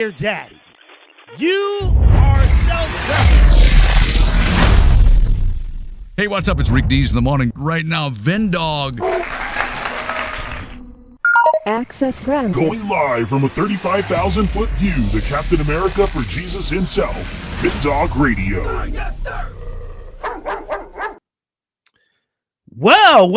Dear Daddy, you are self-precious. Hey, what's up? It's Rick Dees in the morning. Right now, Vendog. Access granted. Going live from a 35,000-foot view, the Captain America for Jesus himself, Vendog Radio. Yes, sir. Well,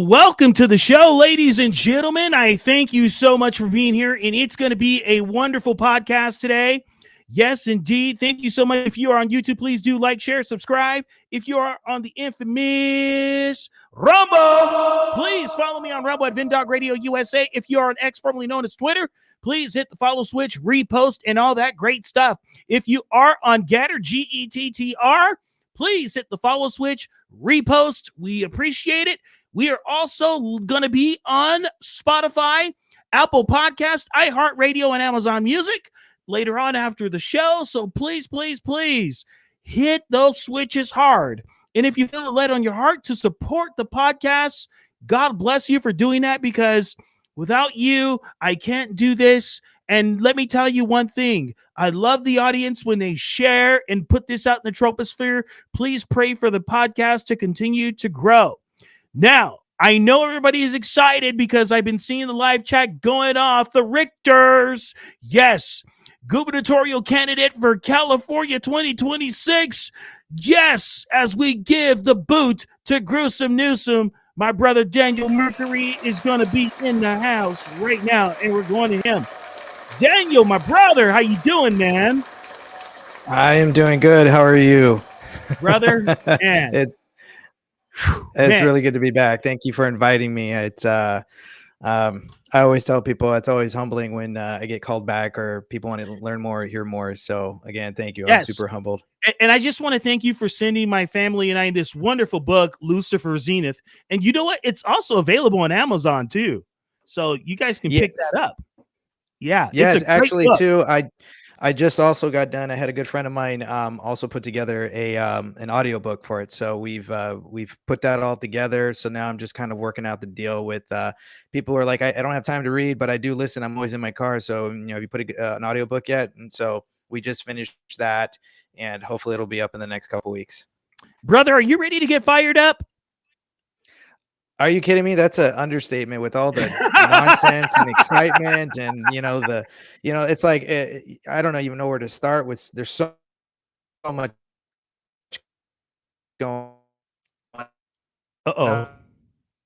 welcome to the show, ladies and gentlemen. I thank you so much for being here, and it's going to be a wonderful podcast today. Yes, indeed. Thank you so much. If you are on YouTube, please do like, share, subscribe. If you are on the infamous Rumble, please follow me on Rumble at Vendog Radio USA. If you are on X, formerly known as Twitter, please hit the follow switch, repost, and all that great stuff. If you are on Getter, Gettr, please hit the follow switch, repost. We appreciate it. We are also going to be on Spotify, Apple Podcast, iHeartRadio, and Amazon Music later on after the show. So please hit those switches hard. And if you feel it led on your heart to support the podcast, God bless you for doing that, because without you, I can't do this. And let me tell you one thing. I love the audience when they share and put this out in the troposphere. Please pray for the podcast to continue to grow. Now, I know everybody is excited because I've been seeing the live chat going off. The Richters, yes, gubernatorial candidate for California 2026. Yes, as we give the boot to Gruesome Newsom, my brother Daniel Mercury is going to be in the house right now, and we're going to him. Daniel, my brother, how you doing, man? I am doing good. How are you? Brother, man. It's really good to be back. Thank you for inviting me. It's I always tell people it's always humbling when I get called back or people want to learn more or hear more. So again, thank you. Yes. I'm super humbled. And I just want to thank you for sending my family and I this wonderful book, Lucifer Zenith. And you know what? It's also available on Amazon too. So you guys can pick that up. Yeah. Yes, actually book. too. I just also got done. I had a good friend of mine also put together a an audiobook for it. So we've put that all together. So now I'm just kind of working out the deal with people who are like, I don't have time to read, but I do listen. I'm always in my car. So, have you put an audiobook yet? And so we just finished that, and hopefully it'll be up in the next couple weeks. Brother, are you ready to get fired up? Are you kidding me? That's an understatement with all the nonsense and excitement and, it's like, I don't even know where to start with. There's so much going on. Uh-oh.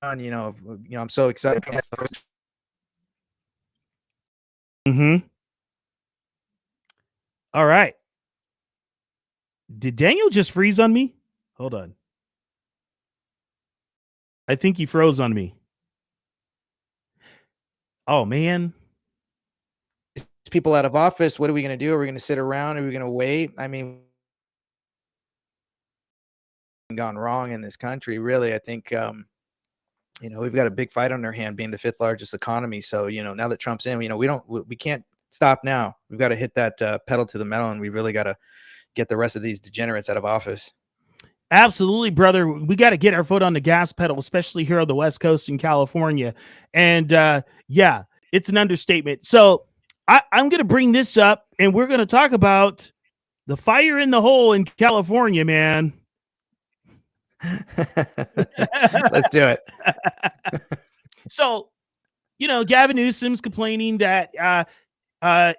I'm so excited. Mm-hmm. All right. Did Daniel just freeze on me? Hold on. I think he froze on me. Oh, man. People out of office. What are we going to do? Are we going to sit around? Are we going to wait? I mean, gone wrong in this country. Really, I think, we've got a big fight on our hand being the fifth largest economy. So, now that Trump's in, we can't stop now. We've got to hit that pedal to the metal, and we really got to get the rest of these degenerates out of office. Absolutely, brother. We got to get our foot on the gas pedal, especially here on the West Coast in California. And yeah, it's an understatement. So I'm going to bring this up, and we're going to talk about the fire in the hole in California, man. Let's do it. So, Gavin Newsom's complaining that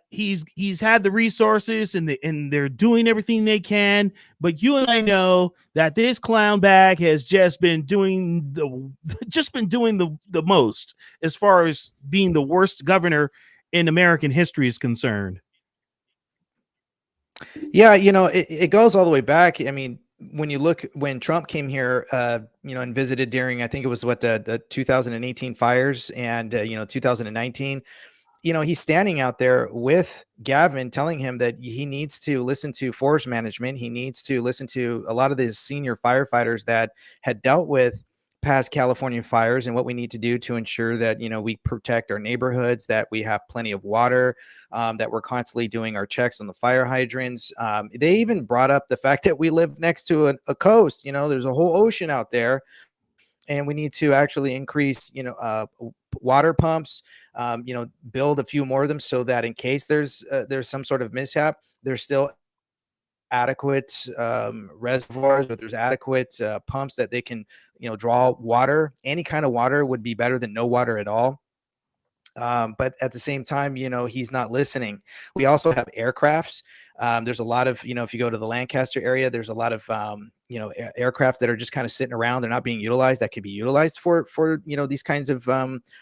he's had the resources and they're doing everything they can, but you and I know that this clown bag has just been doing the most as far as being the worst governor in American history is concerned. Yeah, it goes all the way back. I mean, when Trump came here, and visited during, I think it was the 2018 fires and 2019. He's standing out there with Gavin telling him that he needs to listen to forest management. He needs to listen to a lot of these senior firefighters that had dealt with past California fires and what we need to do to ensure that, we protect our neighborhoods, that we have plenty of water, that we're constantly doing our checks on the fire hydrants. They even brought up the fact that we live next to a coast. There's a whole ocean out there, and we need to actually increase, water pumps, build a few more of them so that in case there's some sort of mishap, there's still adequate reservoirs, or there's adequate pumps that they can, draw water. Any kind of water would be better than no water at all. But at the same time, he's not listening. We also have aircrafts. There's a lot of, if you go to the Lancaster area, there's a lot of, aircraft that are just kind of sitting around. They're not being utilized. That could be utilized for these kinds of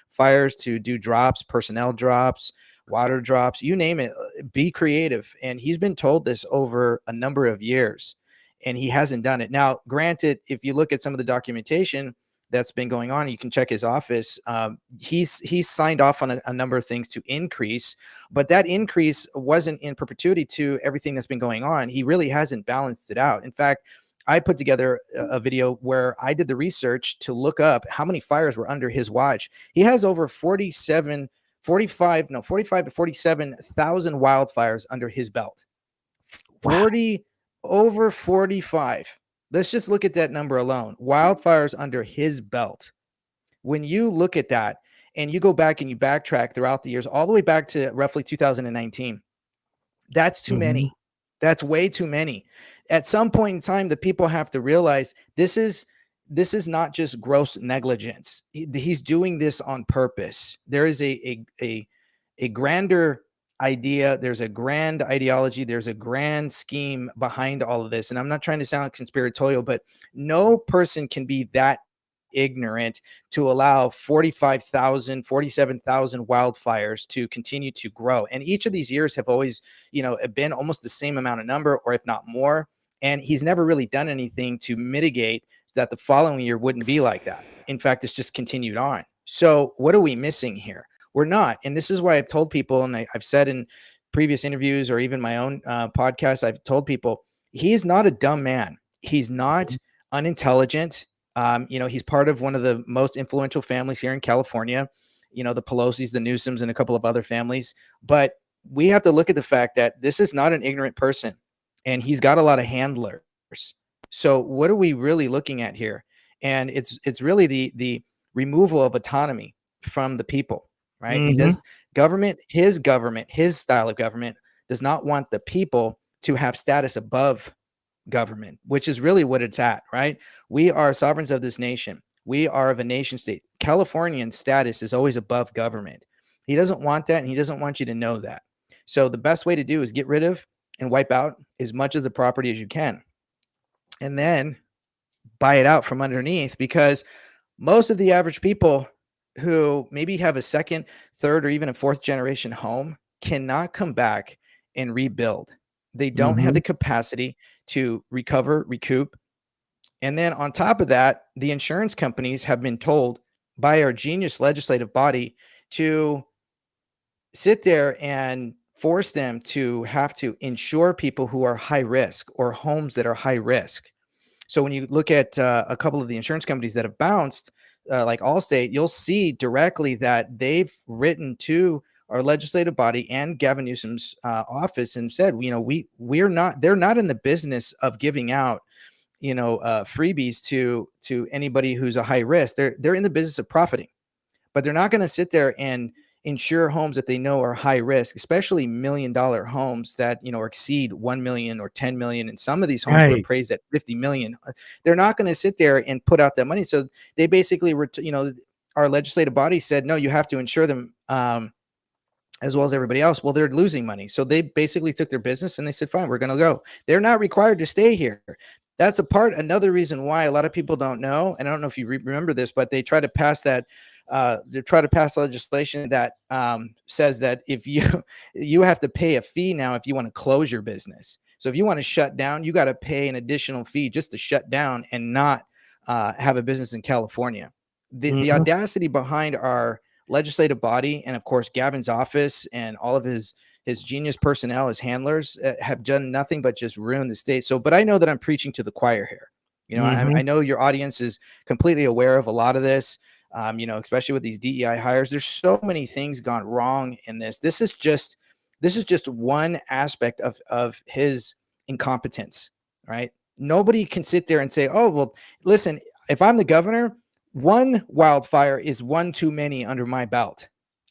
fires, to do drops, personnel drops, water drops, you name it. Be creative. And he's been told this over a number of years, and he hasn't done it. Now, granted, if you look at some of the documentation that's been going on, you can check his office. He's signed off on a number of things to increase, but that increase wasn't in perpetuity to everything that's been going on. He really hasn't balanced it out. In fact, I put together a video where I did the research to look up how many fires were under his watch. He has over 45 to 47,000 wildfires under his belt. Over 45. Let's just look at that number alone. Wildfires under his belt. When you look at that and you go back and you backtrack throughout the years, all the way back to roughly 2019, that's too many. That's way too many. At some point in time, the people have to realize this is not just gross negligence. He's doing this on purpose. There is a grander idea. There's a grand ideology. There's a grand scheme behind all of this. And I'm not trying to sound conspiratorial, but no person can be that ignorant to allow 47,000 wildfires to continue to grow. And each of these years have always, been almost the same amount of number, or if not more. And he's never really done anything to mitigate so that the following year wouldn't be like that. In fact, it's just continued on. So what are we missing here? We're not. And this is why I've told people, and I've said in previous interviews or even my own podcast, I've told people, he's not a dumb man. He's not unintelligent. He's part of one of the most influential families here in California, the Pelosi's, the Newsoms, and a couple of other families. But we have to look at the fact that this is not an ignorant person, and he's got a lot of handlers. So what are we really looking at here? And it's really the removal of autonomy from the people, right? His style of government does not want the people to have status above government, which is really what it's at, right? We are sovereigns of this nation. We are of a nation state. Californian status is always above government. He doesn't want that, and he doesn't want you to know that. So the best way to do is get rid of and wipe out as much of the property as you can, and then buy it out from underneath, because most of the average people who maybe have a second, third, or even a fourth generation home cannot come back and rebuild. They don't have the capacity to recover, recoup. And then on top of that, the insurance companies have been told by our genius legislative body to sit there and force them to have to insure people who are high risk, or homes that are high risk. So when you look at a couple of the insurance companies that have bounced, like Allstate, you'll see directly that they've written to our legislative body and Gavin Newsom's office and said, they're not in the business of giving out, freebies to anybody who's a high risk. They're in the business of profiting, but they're not going to sit there and insure homes that they know are high risk, especially $1 million homes that, or exceed 1 million or 10 million. And some of these homes were appraised at 50 million. They're not going to sit there and put out that money. So they basically were, our legislative body said, no, you have to insure them, as well as everybody else. Well, they're losing money. So they basically took their business and they said, fine, we're going to go. They're not required to stay here. That's another reason why a lot of people don't know. And I don't know if you remember this, but they try to pass that, legislation that says that if you have to pay a fee now if you want to close your business. So if you want to shut down, you got to pay an additional fee just to shut down and not have a business in California. The audacity behind our legislative body, and of course Gavin's office and all of his genius personnel, his handlers, have done nothing but just ruin the state. So, but I know that I'm preaching to the choir here. I know your audience is completely aware of a lot of this. Especially with these DEI hires, there's so many things gone wrong in this. This is just one aspect of his incompetence, right? Nobody can sit there and say, oh, well, listen, if I'm the governor, one wildfire is one too many under my belt.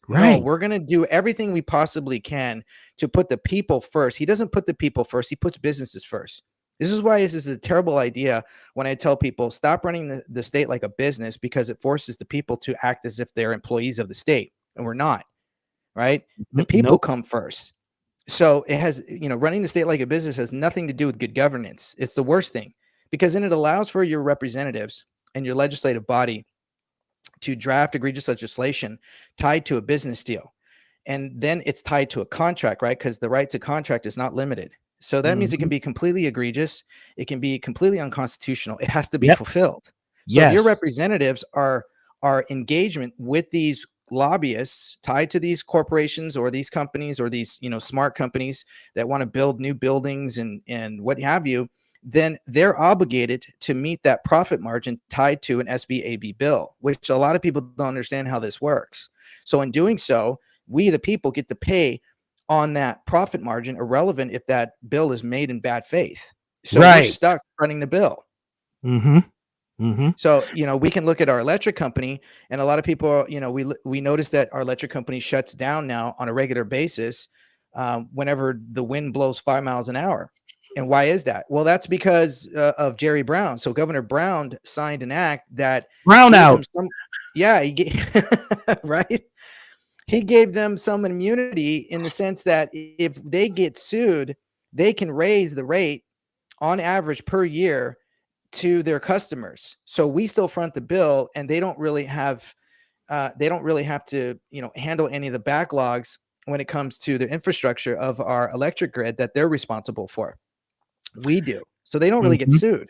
No, Right. we're going to do everything we possibly can to put the people first. He doesn't put the people first. He puts businesses first. This is why this is a terrible idea when I tell people stop running the state like a business, because it forces the people to act as if they're employees of the state, and we're not, right? The people Nope. come first. So it has, running the state like a business has nothing to do with good governance. It's the worst thing, because then it allows for your representatives and your legislative body to draft egregious legislation tied to a business deal. And then it's tied to a contract, right? Because the right to contract is not limited. So that means it can be completely egregious. It can be completely unconstitutional. It has to be fulfilled. So if your Yes. representatives are engagement with these lobbyists tied to these corporations or these companies or these, smart companies that want to build new buildings and what have you, then they're obligated to meet that profit margin tied to an SBAB bill, which a lot of people don't understand how this works. So in doing so, we, the people, get to pay on that profit margin, irrelevant if that bill is made in bad faith. So we're stuck running the bill. Mm-hmm. Mm-hmm. So, we can look at our electric company, and a lot of people, we notice that our electric company shuts down now on a regular basis whenever the wind blows 5 miles an hour. And why is that? Well, that's because of Jerry Brown. So Governor Brown signed an act that Brown out. Right. He gave them some immunity in the sense that if they get sued, they can raise the rate on average per year to their customers. So we still front the bill, and they don't really have to, handle any of the backlogs when it comes to the infrastructure of our electric grid that they're responsible for. We do. So they don't really get sued.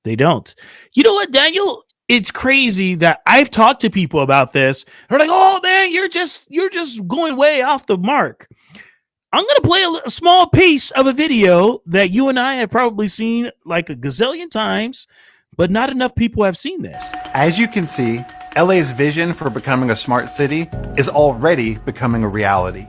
They don't. You know what, Daniel? It's crazy that I've talked to people about this. They're like, "Oh man, you're just going way off the mark." I'm going to play a small piece of a video that you and I have probably seen like a gazillion times, but not enough people have seen this. As you can see, LA's vision for becoming a smart city is already becoming a reality.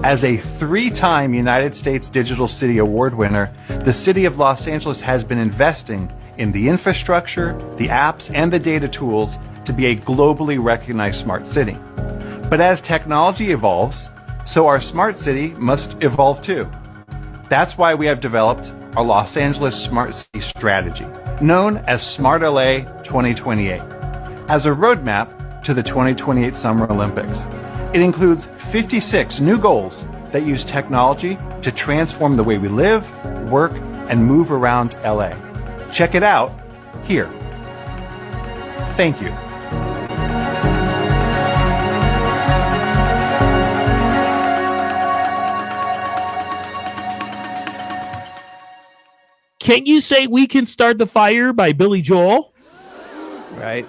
As a 3-time United States Digital City Award winner, the City of Los Angeles has been investing in the infrastructure, the apps, and the data tools to be a globally recognized smart city. But as technology evolves, so our smart city must evolve too. That's why we have developed our Los Angeles Smart City Strategy, known as Smart LA 2028, as a roadmap to the 2028 Summer Olympics. It includes 56 new goals that use technology to transform the way we live, work, and move around LA. Check it out here. Thank you. Can you say "We Can Start the Fire" by Billy Joel? Right.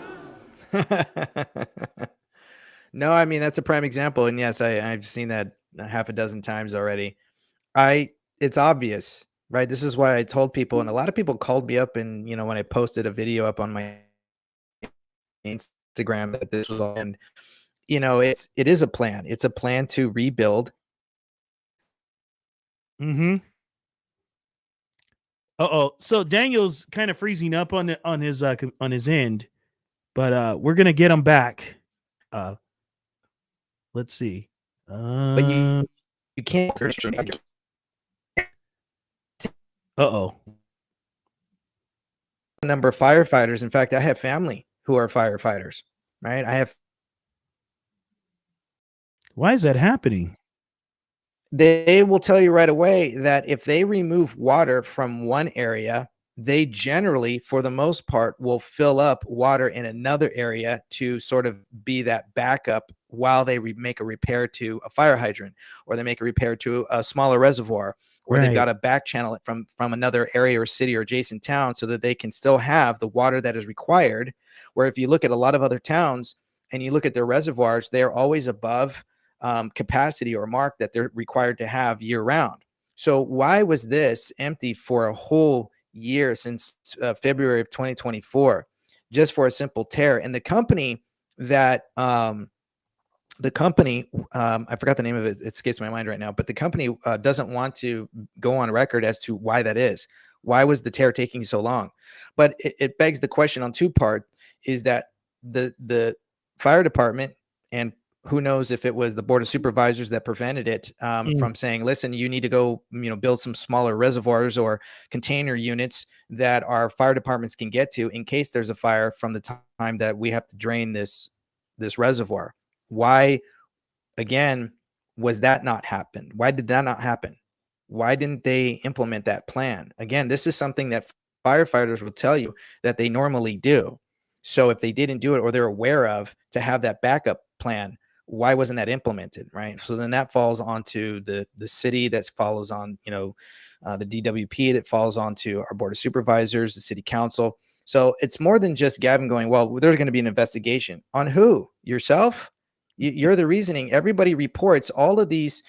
No, I mean, that's a prime example. And yes, I've seen that half a dozen times already. It's obvious, right? This is why I told people, and a lot of people called me up and, when I posted a video up on my Instagram that this was all, and, it is a plan. It's a plan to rebuild. Mm-hmm. Uh-oh. So Daniel's kind of freezing up on his end, but we're gonna get him back. Let's see. But you can't. Uh-oh. Number of firefighters. In fact, I have family who are firefighters, right? Why is that happening? They will tell you right away that if they remove water from one area, they generally, for the most part, will fill up water in another area to sort of be that backup while they make a repair to a fire hydrant, or they make a repair to a smaller reservoir, or they've got to back channel it from another area or city or adjacent town so that they can still have the water that is required. Where if you look at a lot of other towns and you look at their reservoirs, they're always above capacity or mark that they're required to have year round. So why was this empty for a whole year since February of 2024, just for a simple tear? And the company that I forgot the name of it, it escapes my mind right now, but the company doesn't want to go on record as to why that is. Why was the tear taking so long? But it begs the question on two part, is that the fire department and who knows if it was the board of supervisors that prevented it from saying, listen, you need to go, build some smaller reservoirs or container units that our fire departments can get to in case there's a fire from the time that we have to drain this reservoir. Why, again, was that not happen? Why did that not happen? Why didn't they implement that plan? Again, this is something that firefighters will tell you that they normally do. So if they didn't do it or they're aware of to have that backup plan, why wasn't that implemented, right? So then that falls onto the city, that follows on, the DWP, that falls onto our board of supervisors, the city council. So it's more than just Gavin going, well, there's going to be an investigation. On who? Yourself? You're the reasoning. Everybody reports all of these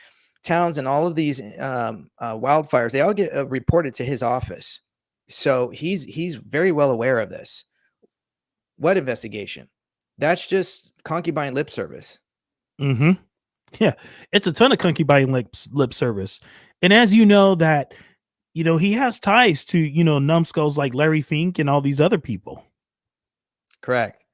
towns and all of these wildfires. They all get reported to his office. So he's very well aware of this. What investigation? That's just concubine lip service. Mm-hmm. Yeah, it's a ton of concubine lip service. And as you know that, he has ties to, numbskulls like Larry Fink and all these other people. Correct.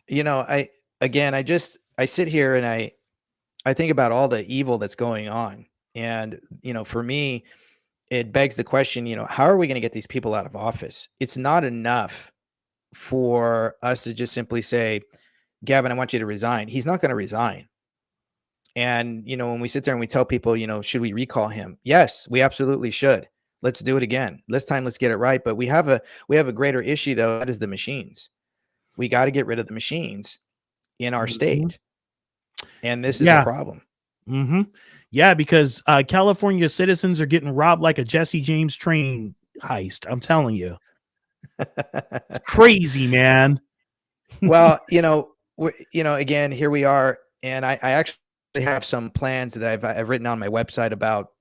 I sit here and I think about all the evil that's going on. And, for me, it begs the question, how are we going to get these people out of office? It's not enough for us to just simply say, Gavin, I want you to resign. He's not going to resign. And, when we sit there and we tell people, should we recall him? Yes, we absolutely should. Let's do it again. This time, let's get it right. But we have a greater issue, though. That is the machines. We got to get rid of the machines in our state. And this is a problem. Mm-hmm. Yeah, because California citizens are getting robbed like a Jesse James train heist. I'm telling you. It's crazy, man. Well, again, here we are. And I actually have some plans that I've written on my website about,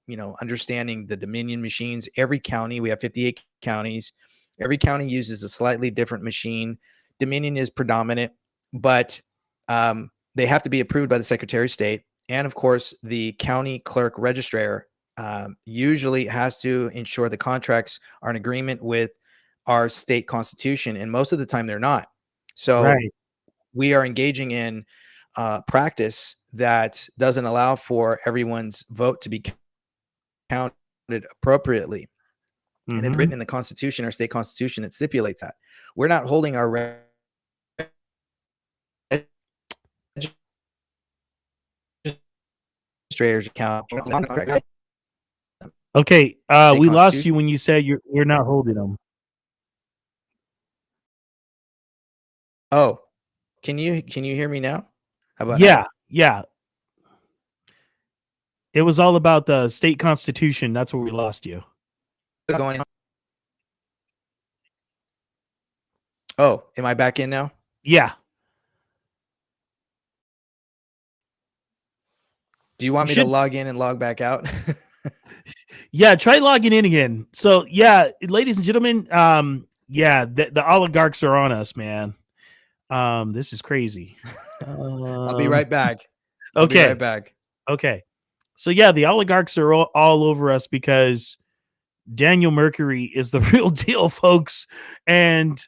understanding the Dominion machines. Every county, we have 58 counties. Every county uses a slightly different machine. Dominion is predominant, but they have to be approved by the Secretary of State. And of course, the county clerk registrar usually has to ensure the contracts are in agreement with our state constitution. And most of the time they're not. So we are engaging in practice that doesn't allow for everyone's vote to be counted appropriately. And it's written in the Constitution, our state constitution, that stipulates that. We're not holding our registrators account. Okay, we lost you when you said we're not holding them. Oh, can you hear me now? How about yeah. It was all about the state constitution. That's where we lost you. Going on? Oh, am I back in now? Yeah. Do you want me to log in and log back out? Yeah, try logging in again. So yeah, ladies and gentlemen, the oligarchs are on us, man. This is crazy. I'll be right back. Okay. Right back. Okay. So yeah, the oligarchs are all over us because Daniel Mercury is the real deal, folks. And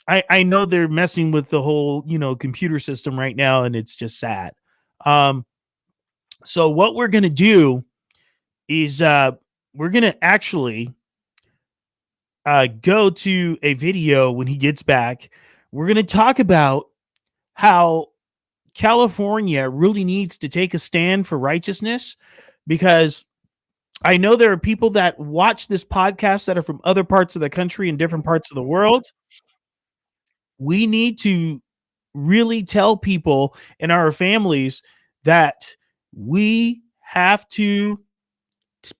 I know they're messing with the whole, computer system right now, and it's just sad. So what we're going to do is we're going to actually go to a video when he gets back. We're going to talk about how California really needs to take a stand for righteousness, because I know there are people that watch this podcast that are from other parts of the country and different parts of the world. We need to really tell people in our families that we have to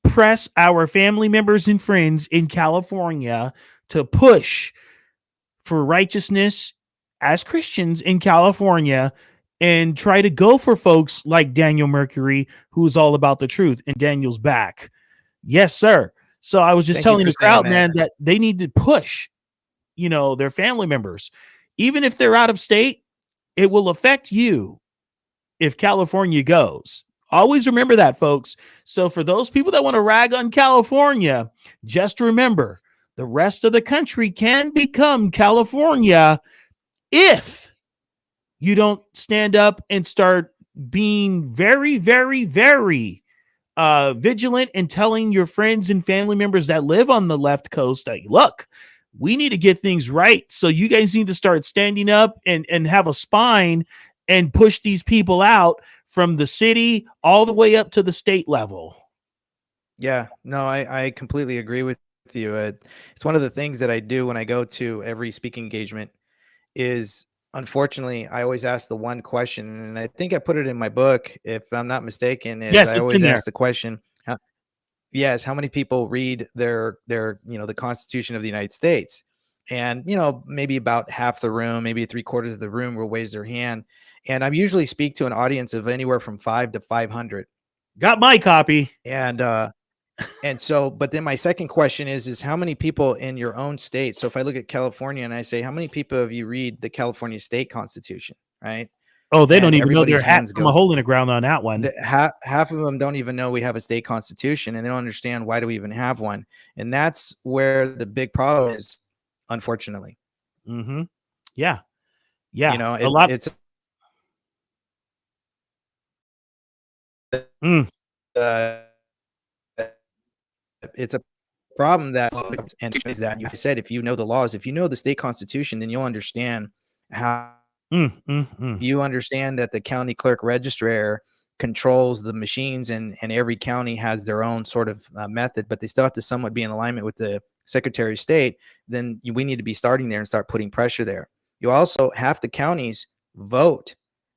press our family members and friends in California to push for righteousness as Christians in California, and try to go for folks like Daniel Mercury, who is all about the truth, and Daniel's back. Yes, sir. So I was just telling the crowd, man, that they need to push, their family members. Even if they're out of state, it will affect you if California goes. Always remember that, folks. So for those people that want to rag on California, just remember the rest of the country can become California if you don't stand up and start being very, very, very vigilant and telling your friends and family members that live on the left coast, like, look, we need to get things right. So you guys need to start standing up and have a spine and push these people out from the city all the way up to the state level. Yeah, no, I completely agree with you. It's one of the things that I do when I go to every speaking engagement is, unfortunately, I always ask the one question, and I think I put it in my book, if I'm not mistaken, is Yes, I it's always in there. ask the question, yes, how many people read their the Constitution of the United States? And maybe about half the room, maybe 3/4 of the room will raise their hand. And I usually speak to an audience of anywhere from 5 to 500. Got my copy. And so, but then my second question is how many people in your own state? So if I look at California and I say, how many people have you read the California state constitution? Right. Oh, they And don't even know their everybody's hat hands from go a hole in the ground on that one. half of them don't even know we have a state constitution, and they don't understand why do we even have one. And that's where the big problem is, unfortunately. Mm-hmm. Yeah. Yeah. A lot. It's it's a problem that, and is that you said, if you know the laws, if you know the state constitution, then you'll understand how you understand that the county clerk registrar controls the machines, and every county has their own sort of method, but they still have to somewhat be in alignment with the Secretary of State. Then we need to be starting there and start putting pressure there. You also, half the counties vote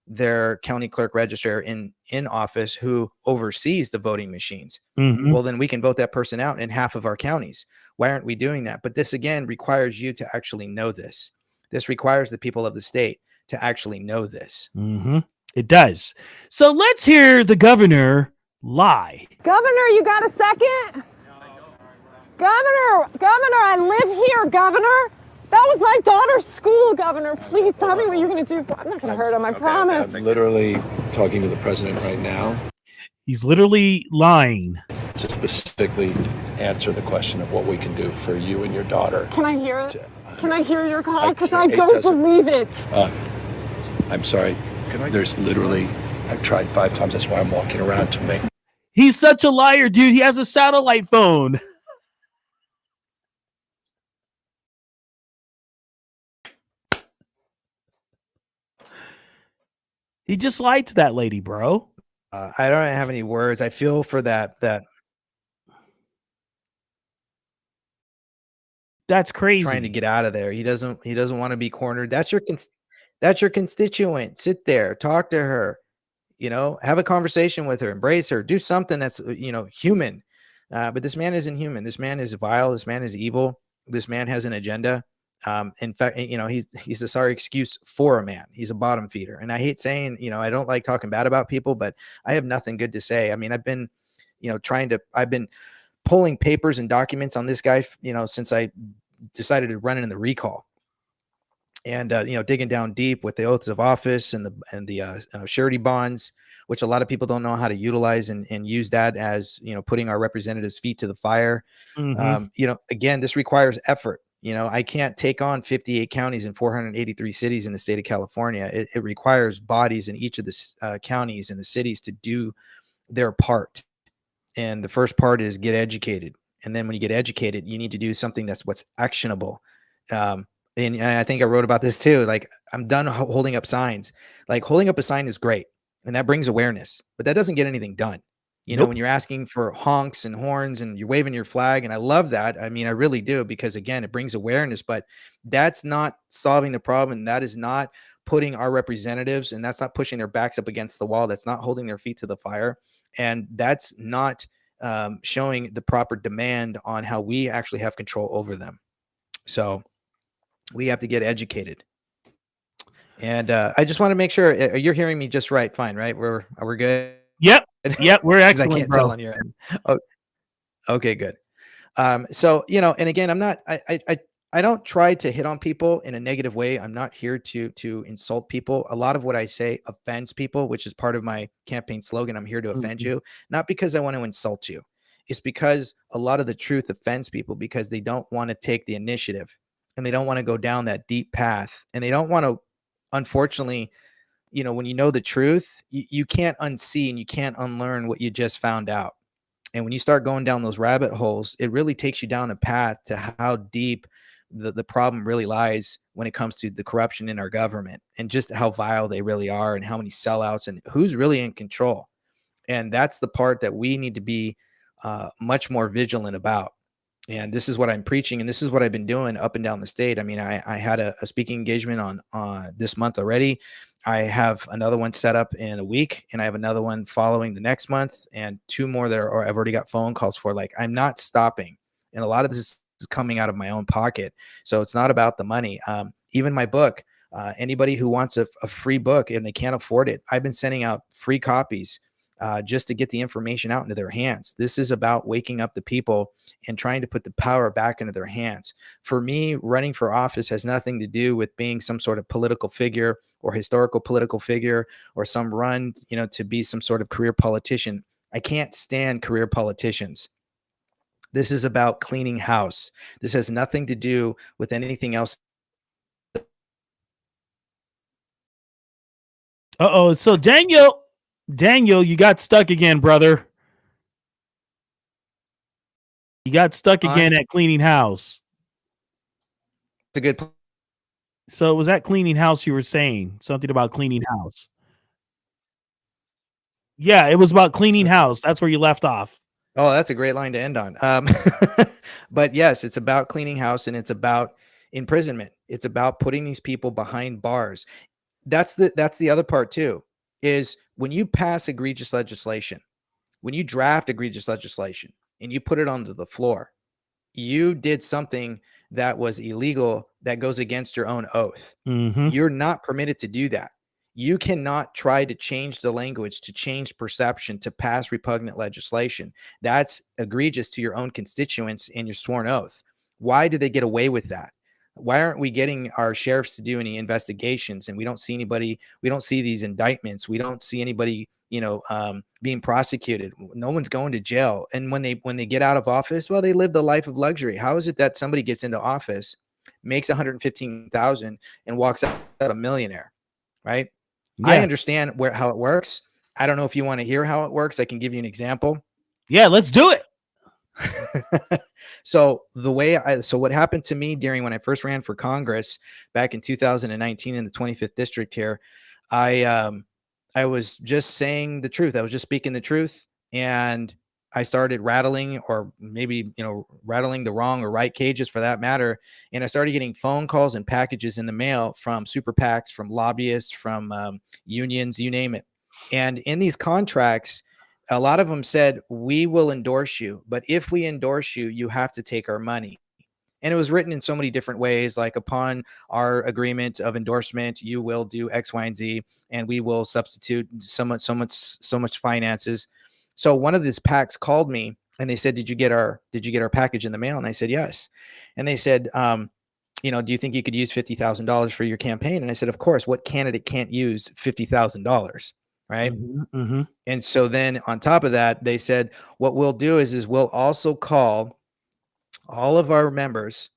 their county clerk registrar in office who oversees the voting machines. Mm-hmm. Well, then we can vote that person out in half of our counties. Why aren't we doing that? But this, again, requires you to actually know this. This requires the people of the state to actually know this. Mm-hmm. It does. So let's hear the governor lie. Governor, you got a second? Governor, I live here, Governor. That was my daughter's school, Governor. Please tell me what you're going to do. I'm not going to hurt him, I promise. I'm literally talking to the president right now He's literally lying. to specifically answer the question of what we can do for you and your daughter. Can I hear it? Can I hear your call? I Because can't. I It don't doesn't- believe it. I'm sorry. There's literally, I've tried 5 times. That's why I'm walking around to make. He's such a liar, dude. He has a satellite phone. He just lied to that lady, bro. I don't have any words. I feel for that That's crazy. trying to get out of there. He doesn't want to be cornered. That's your constituent. Sit there, talk to her, have a conversation with her, embrace her, do something that's human. But this man isn't human. This man is vile. This man is evil. This man has an agenda. In fact, he's a sorry excuse for a man. He's a bottom feeder. And I hate saying, I don't like talking bad about people, but I have nothing good to say. I mean, I've been, I've been pulling papers and documents on this guy, since I decided to run in the recall, and, digging down deep with the oaths of office and the surety bonds, which a lot of people don't know how to utilize and use that as, putting our representatives' feet to the fire. Mm-hmm. Again, this requires effort. I can't take on 58 counties and 483 cities in the state of California. It requires bodies in each of the counties and the cities to do their part. And the first part is get educated. And then when you get educated, you need to do something that's what's actionable. And I think I wrote about this too. Like, I'm done holding up signs. Like, holding up a sign is great, and that brings awareness, but that doesn't get anything done. Nope. When you're asking for honks and horns and you're waving your flag, and I love that. I mean, I really do, because again, it brings awareness, but that's not solving the problem. That is not putting our representatives, and that's not pushing their backs up against the wall. That's not holding their feet to the fire. And that's not showing the proper demand on how we actually have control over them. So we have to get educated. And I just want to make sure you're hearing me just right. Fine, right? We're good. Yep. We're 'Cause excellent, I can't bro. tell on your end. Oh, okay, good. So, and again, I'm not, I don't try to hit on people in a negative way. I'm not here to insult people. A lot of what I say offends people, which is part of my campaign slogan. I'm here to offend you, not because I want to insult you. It's because a lot of the truth offends people because they don't want to take the initiative, and they don't want to go down that deep path, and they don't want to, unfortunately, when you know the truth, you can't unsee and you can't unlearn what you just found out. And when you start going down those rabbit holes, it really takes you down a path to how deep the problem really lies when it comes to the corruption in our government and just how vile they really are and how many sellouts and who's really in control. And that's the part that we need to be much more vigilant about. And this is what I'm preaching, and this is what I've been doing up and down the state. I mean, I had a speaking engagement on this month already. I have another one set up in a week, and I have another one following the next month, and 2 more that I've already got phone calls for. Like, I'm not stopping, and a lot of this is coming out of my own pocket. So it's not about the money. Even my book, anybody who wants a free book and they can't afford it, I've been sending out free copies just to get the information out into their hands. This is about waking up the people and trying to put the power back into their hands. For me, running for office has nothing to do with being some sort of political figure or historical political figure or some run, to be some sort of career politician. I can't stand career politicians. This is about cleaning house. This has nothing to do with anything else. Uh-oh. So Daniel, you got stuck again, brother. You got stuck again at cleaning house. It's a good. So was that cleaning house you were saying? Something about cleaning house. Yeah, it was about cleaning house. That's where you left off. Oh, that's a great line to end on. But yes, it's about cleaning house and it's about imprisonment. It's about putting these people behind bars. That's the other part too, is when you pass egregious legislation, when you draft egregious legislation and you put it onto the floor, you did something that was illegal that goes against your own oath. Mm-hmm. You're not permitted to do that. You cannot try to change the language, to change perception, to pass repugnant legislation. That's egregious to your own constituents and your sworn oath. Why did they get away with that? Why aren't we getting our sheriffs to do any investigations? And we don't see anybody, we don't see these indictments. We don't see anybody, being prosecuted. No one's going to jail. And when they get out of office, well, they live the life of luxury. How is it that somebody gets into office, makes $115,000 and walks out a millionaire, right? Yeah. I understand how it works. I don't know if you want to hear how it works. I can give you an example. Yeah, let's do it. So what happened to me when I first ran for Congress back in 2019 in the 25th district here, I was just saying the truth. I was just speaking the truth, and I started rattling, or maybe, rattling the wrong or right cages for that matter. And I started getting phone calls and packages in the mail from super PACs, from lobbyists, from unions, you name it. And in these contracts, a lot of them said, we will endorse you, but if we endorse you, you have to take our money. And it was written in so many different ways, like upon our agreement of endorsement, you will do X, Y, and Z, and we will substitute so much finances. So one of these PACs called me and they said, did you get our package in the mail? And I said, yes. And they said, do you think you could use $50,000 for your campaign? And I said, of course. What candidate can't use $50,000? Right. Mm-hmm. And so then on top of that, they said, what we'll do is we'll also call all of our members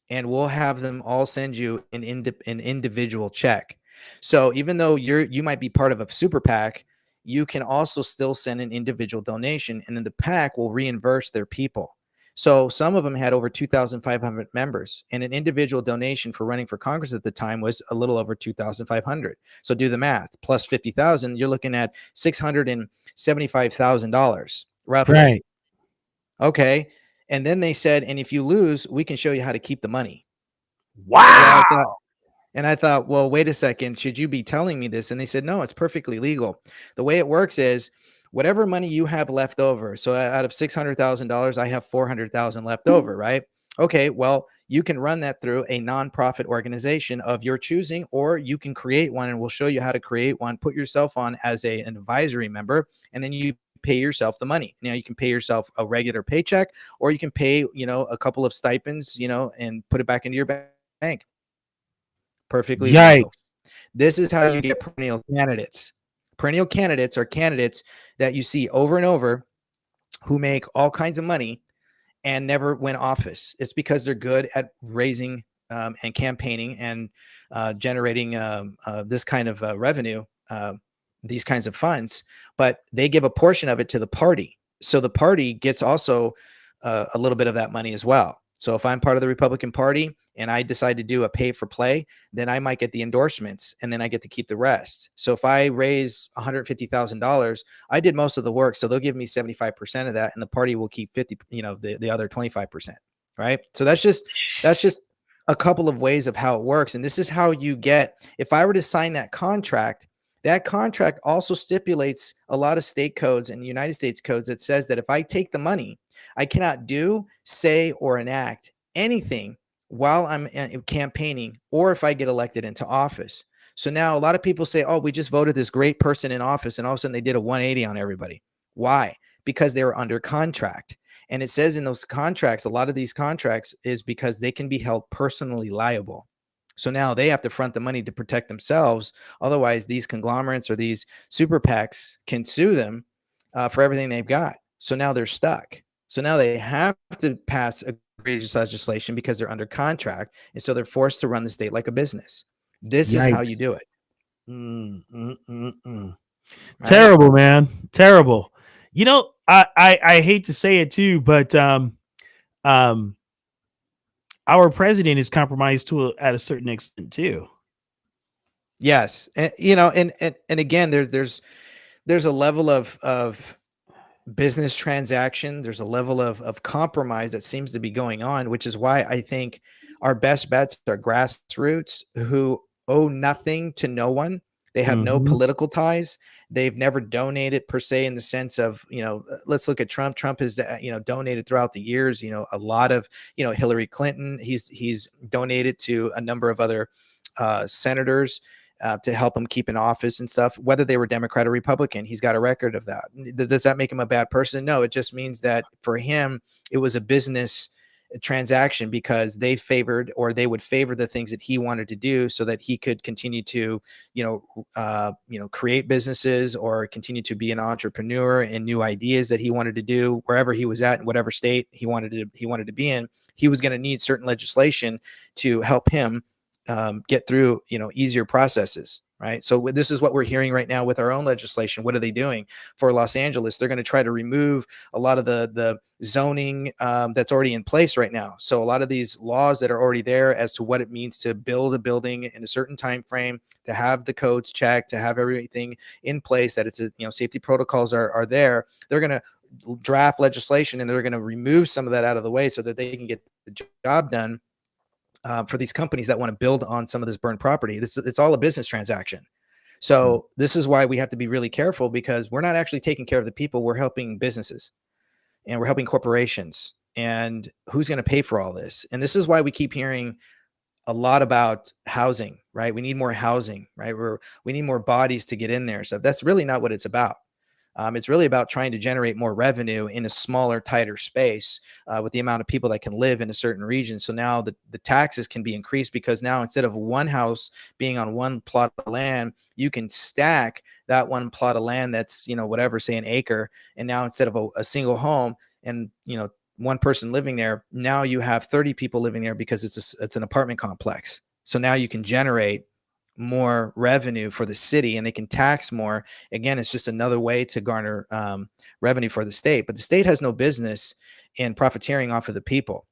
and we'll have them all send you an individual check. So even though you might be part of a super PAC, you can also still send an individual donation, and then the PAC will reimburse their people. So some of them had over 2,500 members, and an individual donation for running for Congress at the time was a little over 2,500. So do the math, plus 50,000, you're looking at $675,000 roughly. Right. Okay. And then they said, and if you lose, we can show you how to keep the money. Wow. And I thought, well, wait a second, should you be telling me this? And they said, no, it's perfectly legal. The way it works is whatever money you have left over. So out of $600,000, I have $400,000 left over, right? Okay, well, you can run that through a nonprofit organization of your choosing, or you can create one, and we'll show you how to create one. Put yourself on as an advisory member, and then you pay yourself the money. Now you can pay yourself a regular paycheck, or you can pay, a couple of stipends, and put it back into your bank. Perfectly legal. This is how you get perennial candidates. Perennial candidates are candidates that you see over and over who make all kinds of money and never win office. It's because they're good at raising and campaigning and generating this kind of revenue these kinds of funds, but they give a portion of it to the party. So the party gets also a little bit of that money as well. So if I'm part of the Republican Party and I decide to do a pay for play, then I might get the endorsements and then I get to keep the rest. So if I raise $150,000, I did most of the work. So they'll give me 75% of that and the party will keep 50, the other 25%. Right. So that's just a couple of ways of how it works. And this is how you get, if I were to sign that contract also stipulates a lot of state codes and United States codes that says that if I take the money, I cannot do, say, or enact anything while I'm campaigning or if I get elected into office. So now a lot of people say, oh, we just voted this great person in office and all of a sudden they did a 180 on everybody. Why? Because they were under contract. And it says in those contracts, a lot of these contracts is because they can be held personally liable. So now they have to front the money to protect themselves. Otherwise, these conglomerates or these super PACs can sue them for everything they've got. So now they're stuck. So now they have to pass egregious legislation because they're under contract. And so they're forced to run the state like a business. This is how you do it. Right? Terrible, man. Terrible. I hate to say it too, but our president is compromised at a certain extent too. Yes. And, and again, there's a level of business transaction. There's a level of compromise that seems to be going on, which is why I think our best bets are grassroots who owe nothing to no one. They have no political ties. They've never donated per se in the sense of, let's look at Trump. Trump has, donated throughout the years, a lot of, Hillary Clinton, he's donated to a number of other senators to help him keep in office and stuff, whether they were Democrat or Republican. He's got a record of that. Does that make him a bad person? No, it just means that for him, it was a business transaction because they favored or they would favor the things that he wanted to do so that he could continue to, create businesses or continue to be an entrepreneur and new ideas that he wanted to do wherever he was at in whatever state he wanted to be in. He was going to need certain legislation to help him get through, easier processes. Right. So this is what we're hearing right now with our own legislation. What are they doing for Los Angeles? They're going to try to remove a lot of the zoning that's already in place right now. So a lot of these laws that are already there as to what it means to build a building in a certain time frame, to have the codes checked, to have everything in place, that it's safety protocols are there. They're going to draft legislation and they're going to remove some of that out of the way so that they can get the job done. For these companies that want to build on some of this burned property. It's all a business transaction. So this is why we have to be really careful because we're not actually taking care of the people. We're helping businesses and we're helping corporations. And who's going to pay for all this? And this is why we keep hearing a lot about housing, right? We need more housing, right? We need more bodies to get in there. So that's really not what it's about. It's really about trying to generate more revenue in a smaller, tighter space with the amount of people that can live in a certain region. So now the taxes can be increased because now instead of one house being on one plot of land, you can stack that one plot of land that's, whatever, say an acre. And now instead of a single home and, one person living there, now you have 30 people living there because it's an apartment complex. So now you can generate more revenue for the city and they can tax more. Again, it's just another way to garner revenue for the state, but the state has no business in profiteering off of the people,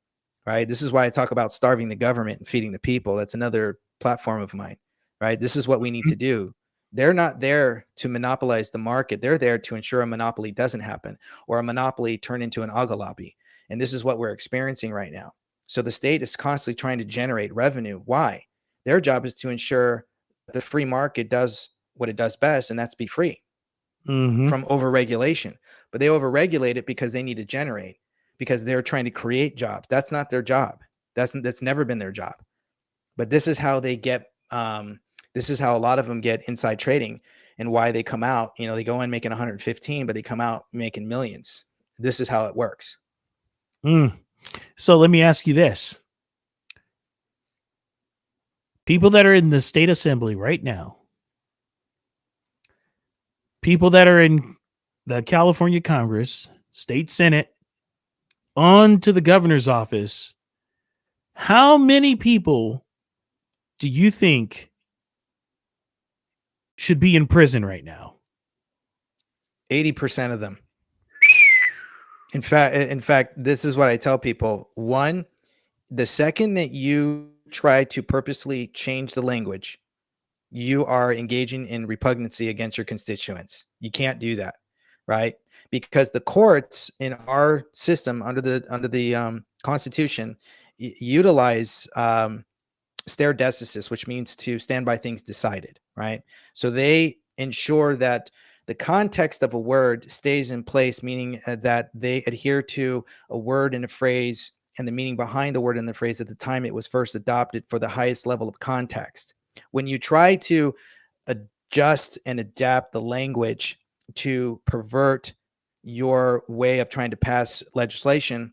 right? This is why I talk about starving the government and feeding the people. That's another platform of mine, right? This is what we need to do. They're not there to monopolize the market. They're there to ensure a monopoly doesn't happen or a monopoly turn into an aga lobby. And this is what we're experiencing right now. So the state is constantly trying to generate revenue. Why? Their job is to ensure the free market does what it does best, and that's be free from overregulation. But they overregulate it because they need to generate, because they're trying to create jobs. That's not their job. That's never been their job. But this is how they get. This is how a lot of them get inside trading, and why they come out. They go in making 115, but they come out making millions. This is how it works. So let me ask you this. People that are in the state assembly right now, people that are in the California Congress, state Senate, on to the governor's office, how many people do you think should be in prison right now? 80% of them. In fact, this is what I tell people. One, the second that you try to purposely change the language, you are engaging in repugnancy against your constituents. You can't do that, right? Because the courts in our system under the Constitution utilize stare decisis, which means to stand by things decided, right? So they ensure that the context of a word stays in place, meaning that they adhere to a word and a phrase and the meaning behind the word and the phrase at the time it was first adopted for the highest level of context. When you try to adjust and adapt the language to pervert your way of trying to pass legislation,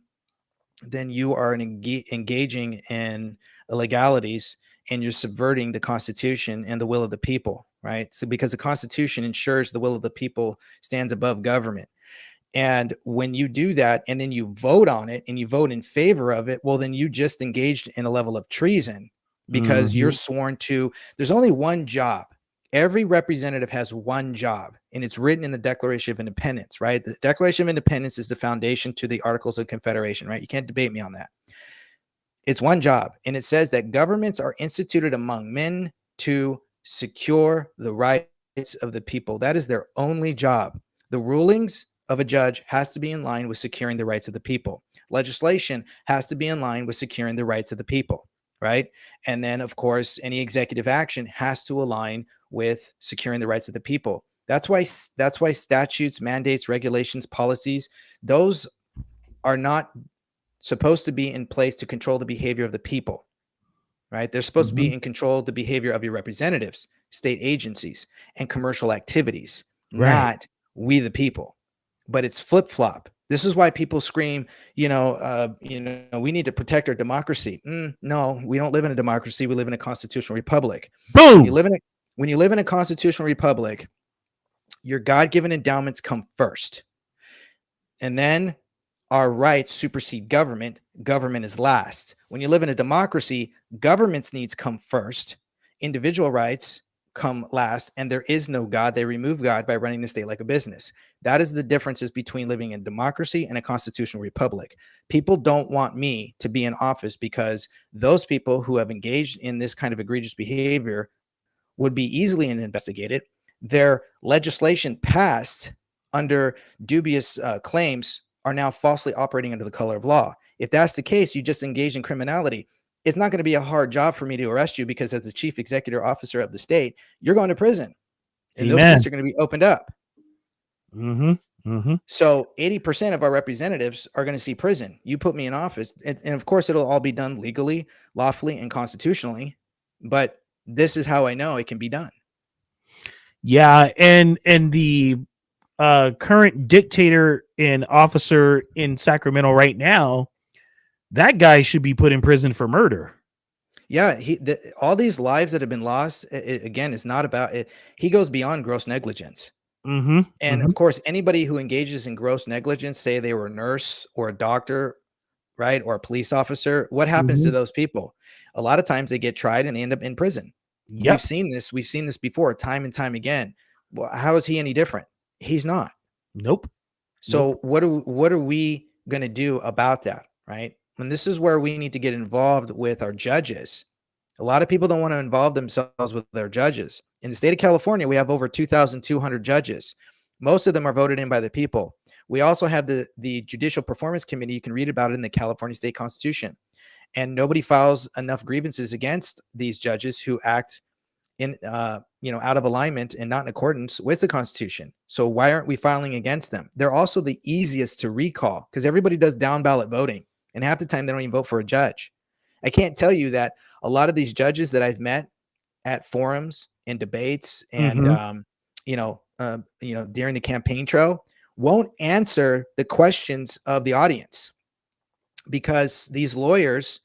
then you are engaging in illegalities and you're subverting the Constitution and the will of the people, right? So because the Constitution ensures the will of the people stands above government. And when you do that and then you vote on it and you vote in favor of it, well, then you just engaged in a level of treason because you're sworn to. There's only one job. Every representative has one job, and it's written in the Declaration of Independence, right? The Declaration of Independence is the foundation to the Articles of Confederation, right? You can't debate me on that. It's one job, and it says that governments are instituted among men to secure the rights of the people. That is their only job. The rulings of a judge has to be in line with securing the rights of the people. Legislation has to be in line with securing the rights of the people, right? And then, of course, any executive action has to align with securing the rights of the people. That's why statutes, mandates, regulations, policies, those are not supposed to be in place to control the behavior of the people, right? They're supposed to be in control of the behavior of your representatives, state agencies, and commercial activities, not we the people. But it's flip-flop. This is why people scream, we need to protect our democracy. No, we don't live in a democracy. We live in a constitutional republic. Boom. When you live in a constitutional republic, your God-given endowments come first. And then our rights supersede government. Government is last. When you live in a democracy, government's needs come first. Individual rights come last, and there is no God. They remove God by running the state like a business. That is the differences between living in democracy and a constitutional republic. People don't want me to be in office because those people who have engaged in this kind of egregious behavior would be easily investigated. Their legislation passed under dubious claims are now falsely operating under the color of law. If that's the case, you just engage in criminality. It's not going to be a hard job for me to arrest you because as the chief executive officer of the state, you're going to prison. And those seats are going to be opened up. So 80% of our representatives are going to see prison. You put me in office. And of course, it'll all be done legally, lawfully, and constitutionally. But this is how I know it can be done. Yeah. And the current dictator and officer in Sacramento right now, that guy should be put in prison for murder. Yeah, all these lives that have been lost, again, is not about it. He goes beyond gross negligence. And of course, anybody who engages in gross negligence, say they were a nurse or a doctor, right, or a police officer, what happens to those people? A lot of times they get tried and they end up in prison. Yep. We've seen this before, time and time again. Well, how is he any different? He's not. Nope. So what are we going to do about that, right? And this is where we need to get involved with our judges. A lot of people don't want to involve themselves with their judges. In the state of California, we have over 2,200 judges. Most of them are voted in by the people. We also have the Judicial Performance Committee. You can read about it in the California State Constitution. And nobody files enough grievances against these judges who act in, out of alignment and not in accordance with the Constitution. So why aren't we filing against them? They're also the easiest to recall because everybody does down ballot voting. And half the time they don't even vote for a judge. I can't tell you that a lot of these judges that I've met at forums and debates and, during the campaign trail won't answer the questions of the audience because these lawyers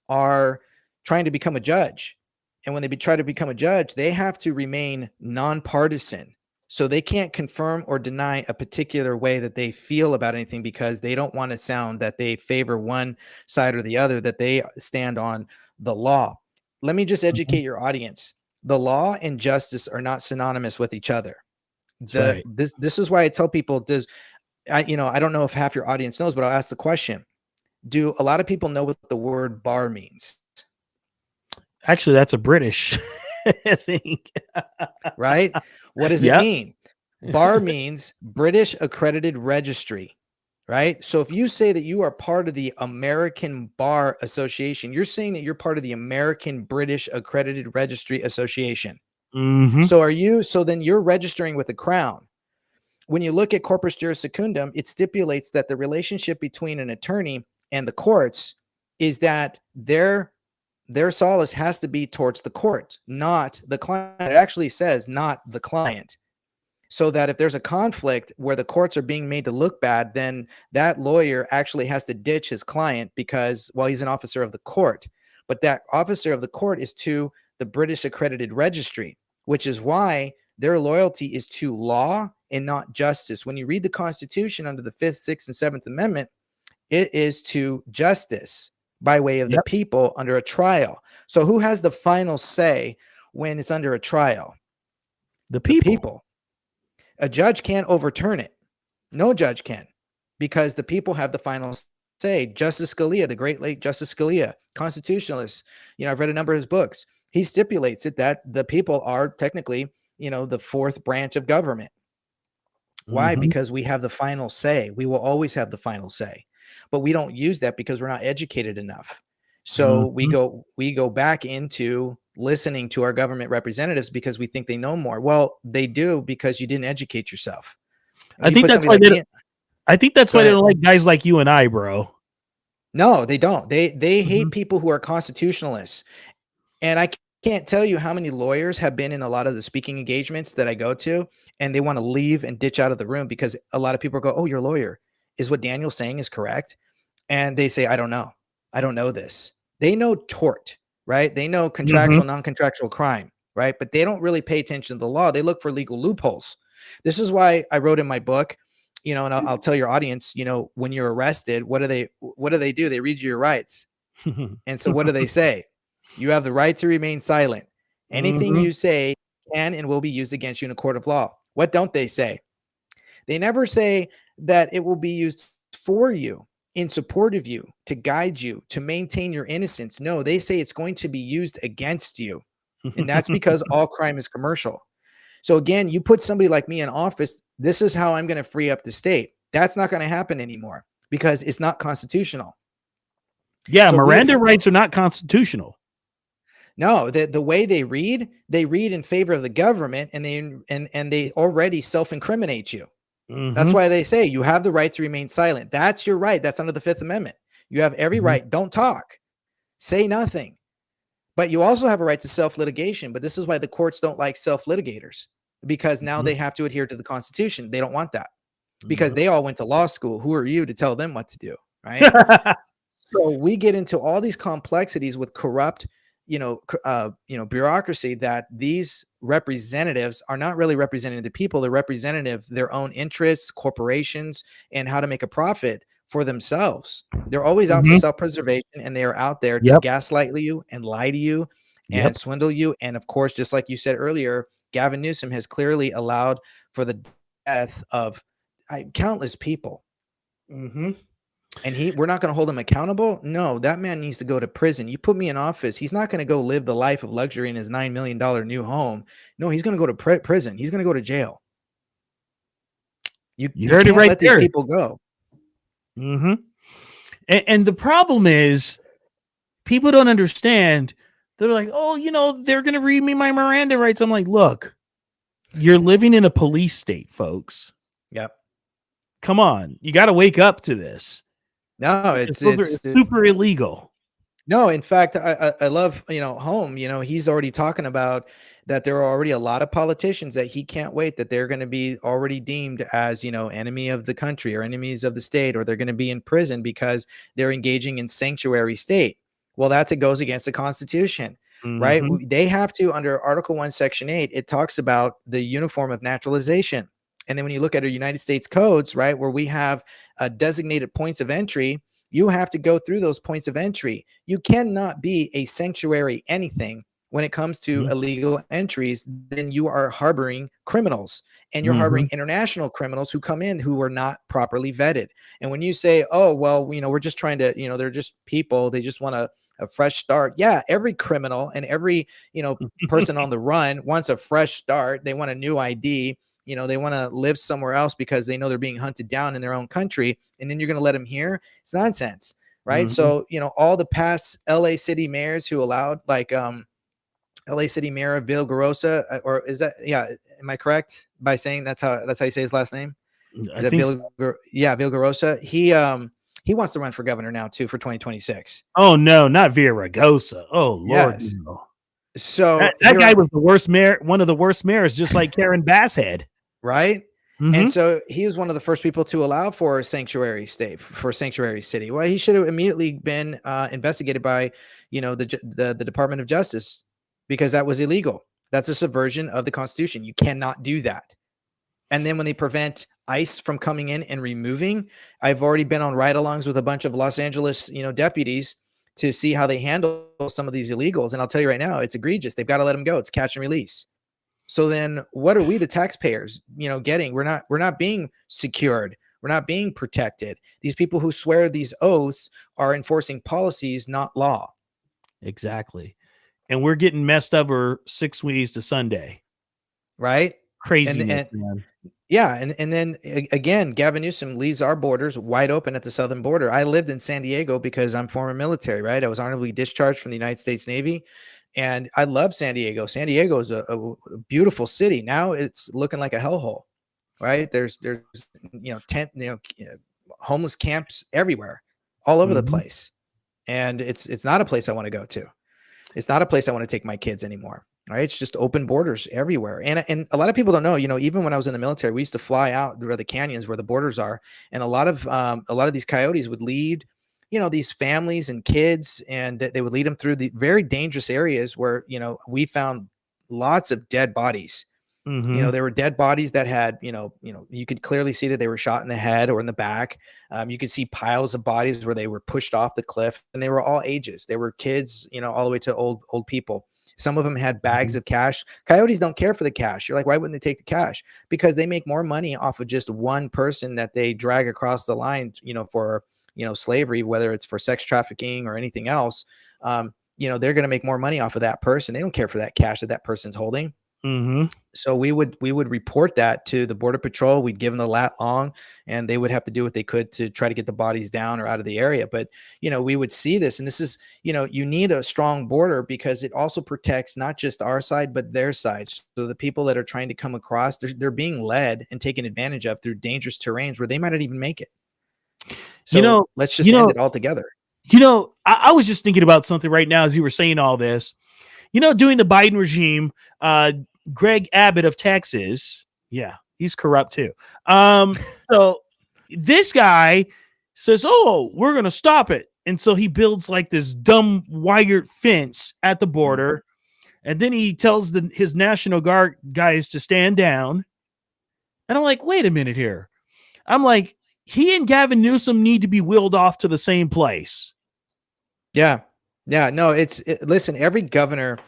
are trying to become a judge. And when they try to become a judge, they have to remain nonpartisan. So they can't confirm or deny a particular way that they feel about anything because they don't want to sound that they favor one side or the other, that they stand on the law. Let me just educate your audience. the law and justice are not synonymous with each other. right. This is why I tell people, I don't know if half your audience knows, but I'll ask the question. Do a lot of people know what the word bar means? Actually, that's a British thing. Right? What does it Yep. mean? Bar means British Accredited Registry, right? So if you say that you are part of the American Bar Association, you're saying that you're part of the American British Accredited Registry Association. Mhm. So then you're registering with the Crown. When you look at corpus juris secundum, it stipulates that the relationship between an attorney and the courts is that their solace has to be towards the court, not the client. It actually says not the client. So that if there's a conflict where the courts are being made to look bad, then that lawyer actually has to ditch his client because, well, he's an officer of the court. But that officer of the court is to the British Accredited Registry, which is why their loyalty is to law and not justice. When you read the Constitution under the 5th, 6th, and 7th Amendment, it is to justice by way of the people under a trial. So who has the final say when it's under a trial? The The people. people. A judge can't overturn it. No judge can, because the people have the final say. Justice Scalia, the great late Justice Scalia, constitutionalist, I've read a number of his books. He stipulates it that the people are technically, the fourth branch of government. Why? Mhm. Because we have the final say. We will always have the final say, but we don't use that because we're not educated enough. So we go back into listening to our government representatives because we think they know more. Well, they do, because you didn't educate yourself. I think that's why I think that's Go why they ahead. don't like guys like you and I, bro. No, they don't. They hate people who are constitutionalists. And I can't tell you how many lawyers have been in a lot of the speaking engagements that I go to, and they want to leave and ditch out of the room because a lot of people go, "Oh, you're a lawyer. Is what Daniel's saying is correct?" And they say, "I don't know. I don't know this." They know tort, right? They know contractual, non-contractual crime, right? But they don't really pay attention to the law. They look for legal loopholes. This is why I wrote in my book, and I'll tell your audience, when you're arrested, what do they do? They read you your rights. And so what do they say? You have the right to remain silent. Anything you say can and will be used against you in a court of law. What don't they say? They never say that it will be used for you, in support of you, to guide you, to maintain your innocence. No, they say it's going to be used against you. And that's because all crime is commercial. So again, you put somebody like me in office, this is how I'm going to free up the state. That's not going to happen anymore because it's not constitutional. Yeah, So Miranda rights are not constitutional. No, the way they read in favor of the government, and they already self-incriminate you. That's why they say you have the right to remain silent. That's your right. That's under the 5th Amendment. You have every right. Don't talk. Say nothing. But you also have a right to self-litigation. But this is why the courts don't like self-litigators, because now they have to adhere to the Constitution. They don't want that because they all went to law school. Who are you to tell them what to do? Right. So we get into all these complexities with corrupt, bureaucracy, that these representatives are not really representing the people. They're representative their own interests, corporations, and how to make a profit for themselves. They're always out for self-preservation, and they are out there to gaslight you and lie to you and swindle you. And of course, just like you said earlier, Gavin Newsom has clearly allowed for the death of countless people. And we're not going to hold him accountable. No, that man needs to go to prison. You put me in office, he's not going to go live the life of luxury in his $9 million new home. No, he's going to go to prison. He's going to go to jail. You heard it can't right let there. these people go. And the problem is, people don't understand. They're like, "Oh, they're going to read me my Miranda rights." I'm like, look, you're living in a police state, folks. Yep. Come on. You got to wake up to this. No, it's super illegal. No, in fact, I love, Home, he's already talking about that there are already a lot of politicians that he can't wait that they're going to be already deemed as, enemy of the country or enemies of the state, or they're going to be in prison because they're engaging in sanctuary state. Well, it goes against the Constitution, right? They have to, under Article 1, Section 8, it talks about the uniform of naturalization. And then when you look at our United States codes, right, where we have designated points of entry, you have to go through those points of entry. You cannot be a sanctuary anything when it comes to illegal entries, then you are harboring criminals, and you're harboring international criminals who come in who are not properly vetted. And when you say, oh, well, we're just trying to, they're just people, they just want a fresh start. Yeah, every criminal and every, person on the run wants a fresh start. They want a new ID. They want to live somewhere else because they know they're being hunted down in their own country. And then you're going to let them here. It's nonsense, right? So, all the past LA city mayors who allowed, like, LA City Mayor Bill Garosa, or is that, am I correct by saying that's how you say his last name? I think Bill Garosa. He wants to run for governor now too for 2026. Oh no, not Villaraigosa. Oh Lord. Yes. No. So that guy was the worst mayor, one of the worst mayors, just like Karen Basshead. Right. And so he was one of the first people to allow for a sanctuary state, for sanctuary city. Well, he should have immediately been investigated by, the Department of Justice, because that was illegal. That's a subversion of the Constitution. You cannot do that. And then when they prevent ICE from coming in and removing, I've already been on ride-alongs with a bunch of Los Angeles, deputies to see how they handle some of these illegals. And I'll tell you right now, it's egregious. They've got to let them go. It's catch and release. So then what are we, the taxpayers, getting? We're not being secured. We're not being protected. These people who swear these oaths are enforcing policies, not law. Exactly. And we're getting messed over 6 weeks to Sunday. Right? Crazy. And then again, Gavin Newsom leaves our borders wide open at the southern border. I lived in San Diego because I'm former military, right? I was honorably discharged from the United States Navy, and I love San Diego. San Diego is a beautiful city. Now it's looking like a hellhole, right? There's homeless camps everywhere, all over the place, and it's not a place I want to go to. It's not a place I want to take my kids anymore. Right. It's just open borders everywhere. And a lot of people don't know, even when I was in the military, we used to fly out where the canyons, where the borders are. And a lot of these coyotes would lead, these families and kids, and they would lead them through the very dangerous areas where, we found lots of dead bodies. There were dead bodies that had, you could clearly see that they were shot in the head or in the back. You could see piles of bodies where they were pushed off the cliff, and they were all ages. They were kids, all the way to old people. Some of them had bags of cash. Coyotes don't care for the cash. You're like, why wouldn't they take the cash? Because they make more money off of just one person that they drag across the line, for, slavery, whether it's for sex trafficking or anything else. They're going to make more money off of that person. They don't care for that cash that person's holding. So we would report that to the Border Patrol. We'd give them the lat long, and they would have to do what they could to try to get the bodies down or out of the area. But, we would see this, and this is, you need a strong border because it also protects not just our side, but their side. So the people that are trying to come across, they're being led and taken advantage of through dangerous terrains where they might not even make it. So let's just end it all together. I was just thinking about something right now as you were saying all this. During the Biden regime, Greg Abbott of Texas, he's corrupt too. So this guy says, "Oh, we're going to stop it." And so he builds like this dumb wired fence at the border. And then he tells his National Guard guys to stand down. And I'm like, wait a minute here. I'm like, he and Gavin Newsom need to be wheeled off to the same place. Yeah. Yeah. No, listen, every governor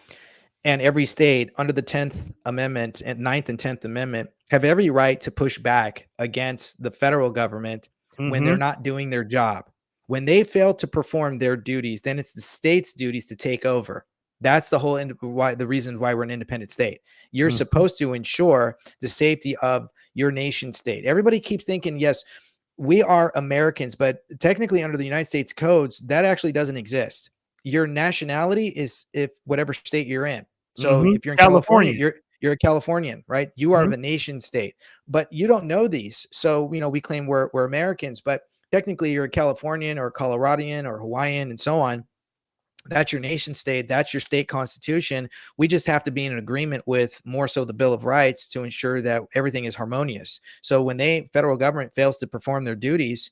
and every state under the 10th Amendment and 9th and 10th Amendment have every right to push back against the federal government when they're not doing their job. When they fail to perform their duties, then it's the state's duties to take over. That's the whole the reason why we're an independent state. You're supposed to ensure the safety of your nation state. Everybody keeps thinking, yes, we are Americans, but technically under the United States codes, that actually doesn't exist. Your nationality is if whatever state you're in. So if you're in California, you're a Californian, right? You are of a nation state, but you don't know these. So, we claim we're Americans, but technically you're a Californian or a Coloradian or Hawaiian and so on. That's your nation state. That's your state constitution. We just have to be in agreement with more so the Bill of Rights to ensure that everything is harmonious. So when federal government fails to perform their duties,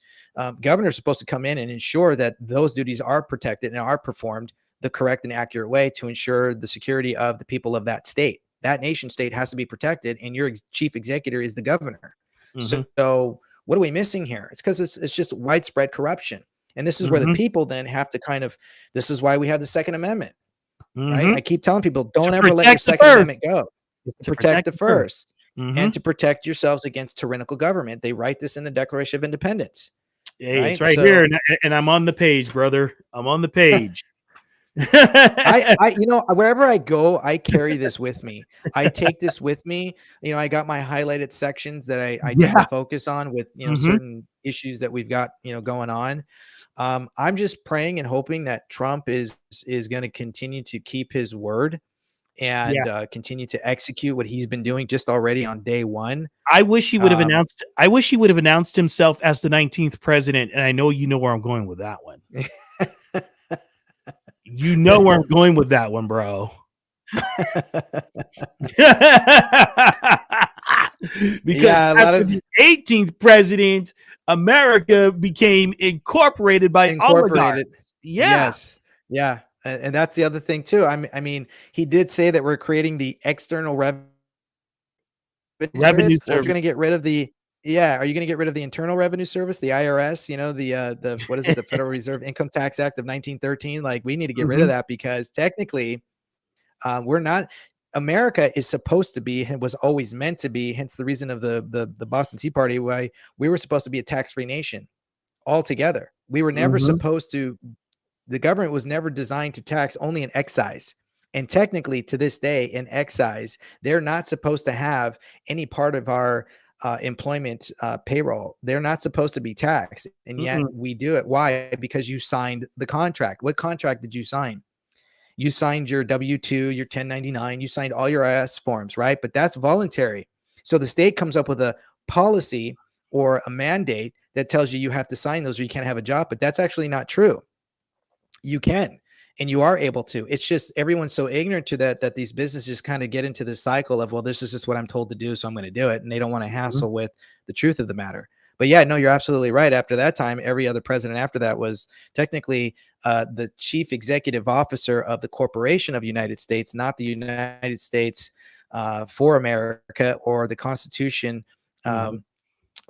governors are supposed to come in and ensure that those duties are protected and are performed the correct and accurate way to ensure the security of the people of that state. That nation state has to be protected, and your chief executive is the governor. So what are we missing here? It's because it's just widespread corruption. And this is where the people then have to this is why we have the Second Amendment. right? Mhm. I keep telling people, don't ever let protect your the Second first. Amendment go. It's to protect the first Mhm. and to protect yourselves against tyrannical government. They write this in the Declaration of Independence. Hey, it's Right? right So here, and I'm on the page, brother. I'm on the page. you know, wherever I go, I carry this with me. I take this with me. You know, I got my highlighted sections that I tend to Yeah. focus on with, you know, Mhm. certain issues that we've got, you know, going on. I'm just praying and hoping that Trump is going to continue to keep his word Yeah. and continue to execute what he's been doing just already on day one. I wish he would have Um, announced himself as the 19th president, and I know you know where I'm going with that one. You know where I'm going with that one, bro. Because Yeah, a lot after of the 18th president, America became incorporated by oligarchs. incorporated. Yeah. Yes. Yeah. And that's the other thing too. I mean, he did say that we're creating the external revenue Revenue service. Well, if service. you're going to get rid of the, yeah, are you going to get rid of the Internal Revenue Service, the IRS? You know, the what is it, the Federal Reserve Income Tax Act of 1913? Like, we need to get rid of Mhm. that because technically, we're not. America is supposed to be and was always meant to be. Hence the reason of the Boston Tea Party, why we were supposed to be a tax-free nation altogether. We were never Mhm. supposed to. The government was never designed to tax, only in excise. And technically, to this day, in excise, they're not supposed to have any part of our employment payroll. They're not supposed to be taxed. And yet Mm-mm. we do it. Why? Because you signed the contract. What contract did you sign? You signed your W-2, your 1099, you signed all your IRS forms, right? But that's voluntary. So the state comes up with a policy or a mandate that tells you you have to sign those or you can't have a job, but that's actually not true. You can, and you are able to. It's just everyone's so ignorant to that these businesses kind of get into this cycle of, well, this is just what I'm told to do, so I'm going to do it, and they don't want to hassle with the truth of the matter. But yeah, no, you're absolutely right. After that time, every other president after that was technically the chief executive officer of the corporation of the United States, not the United States for America or the Constitution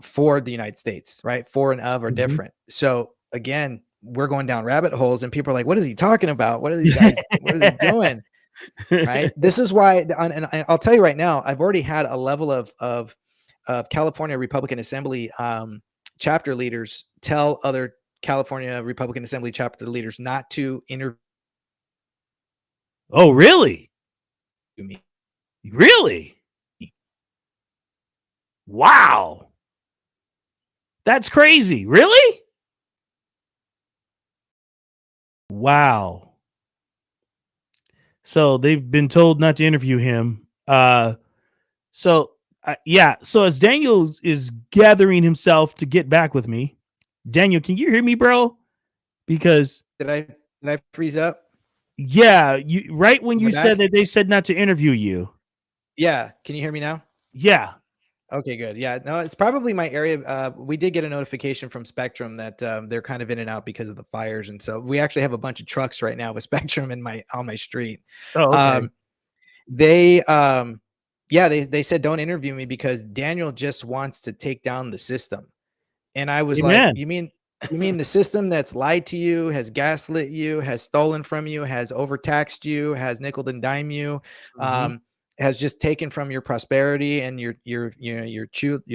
for the United States, right? For and of are different. So again, we're going down rabbit holes and people are like, what is he talking about? What are these guys, what are they doing? Right. This is why, and I'll tell you right now, I've already had a level of California Republican Assembly chapter leaders tell other California Republican Assembly chapter leaders not to interview Oh, really? me. Really? Wow. That's crazy. Really? Wow. So they've been told not to interview him. Yeah. So as Daniel is gathering himself to get back with me, Daniel, can you hear me, bro? Because Did I freeze up? yeah, you right when Am you I said back? that they said not to interview you. Yeah. Can you hear me now? Yeah. Okay, good. Yeah, no, it's probably my area. We did get a notification from Spectrum that they're kind of in and out because of the fires, and so we actually have a bunch of trucks right now with Spectrum on my street. Oh, okay. They yeah, they said don't interview me because Daniel just wants to take down the system, and I was like, Amen. you mean the system that's lied to you, has gaslit you, has stolen from you, has overtaxed you, has nickel and dime you, Mhm. has just taken from your prosperity and your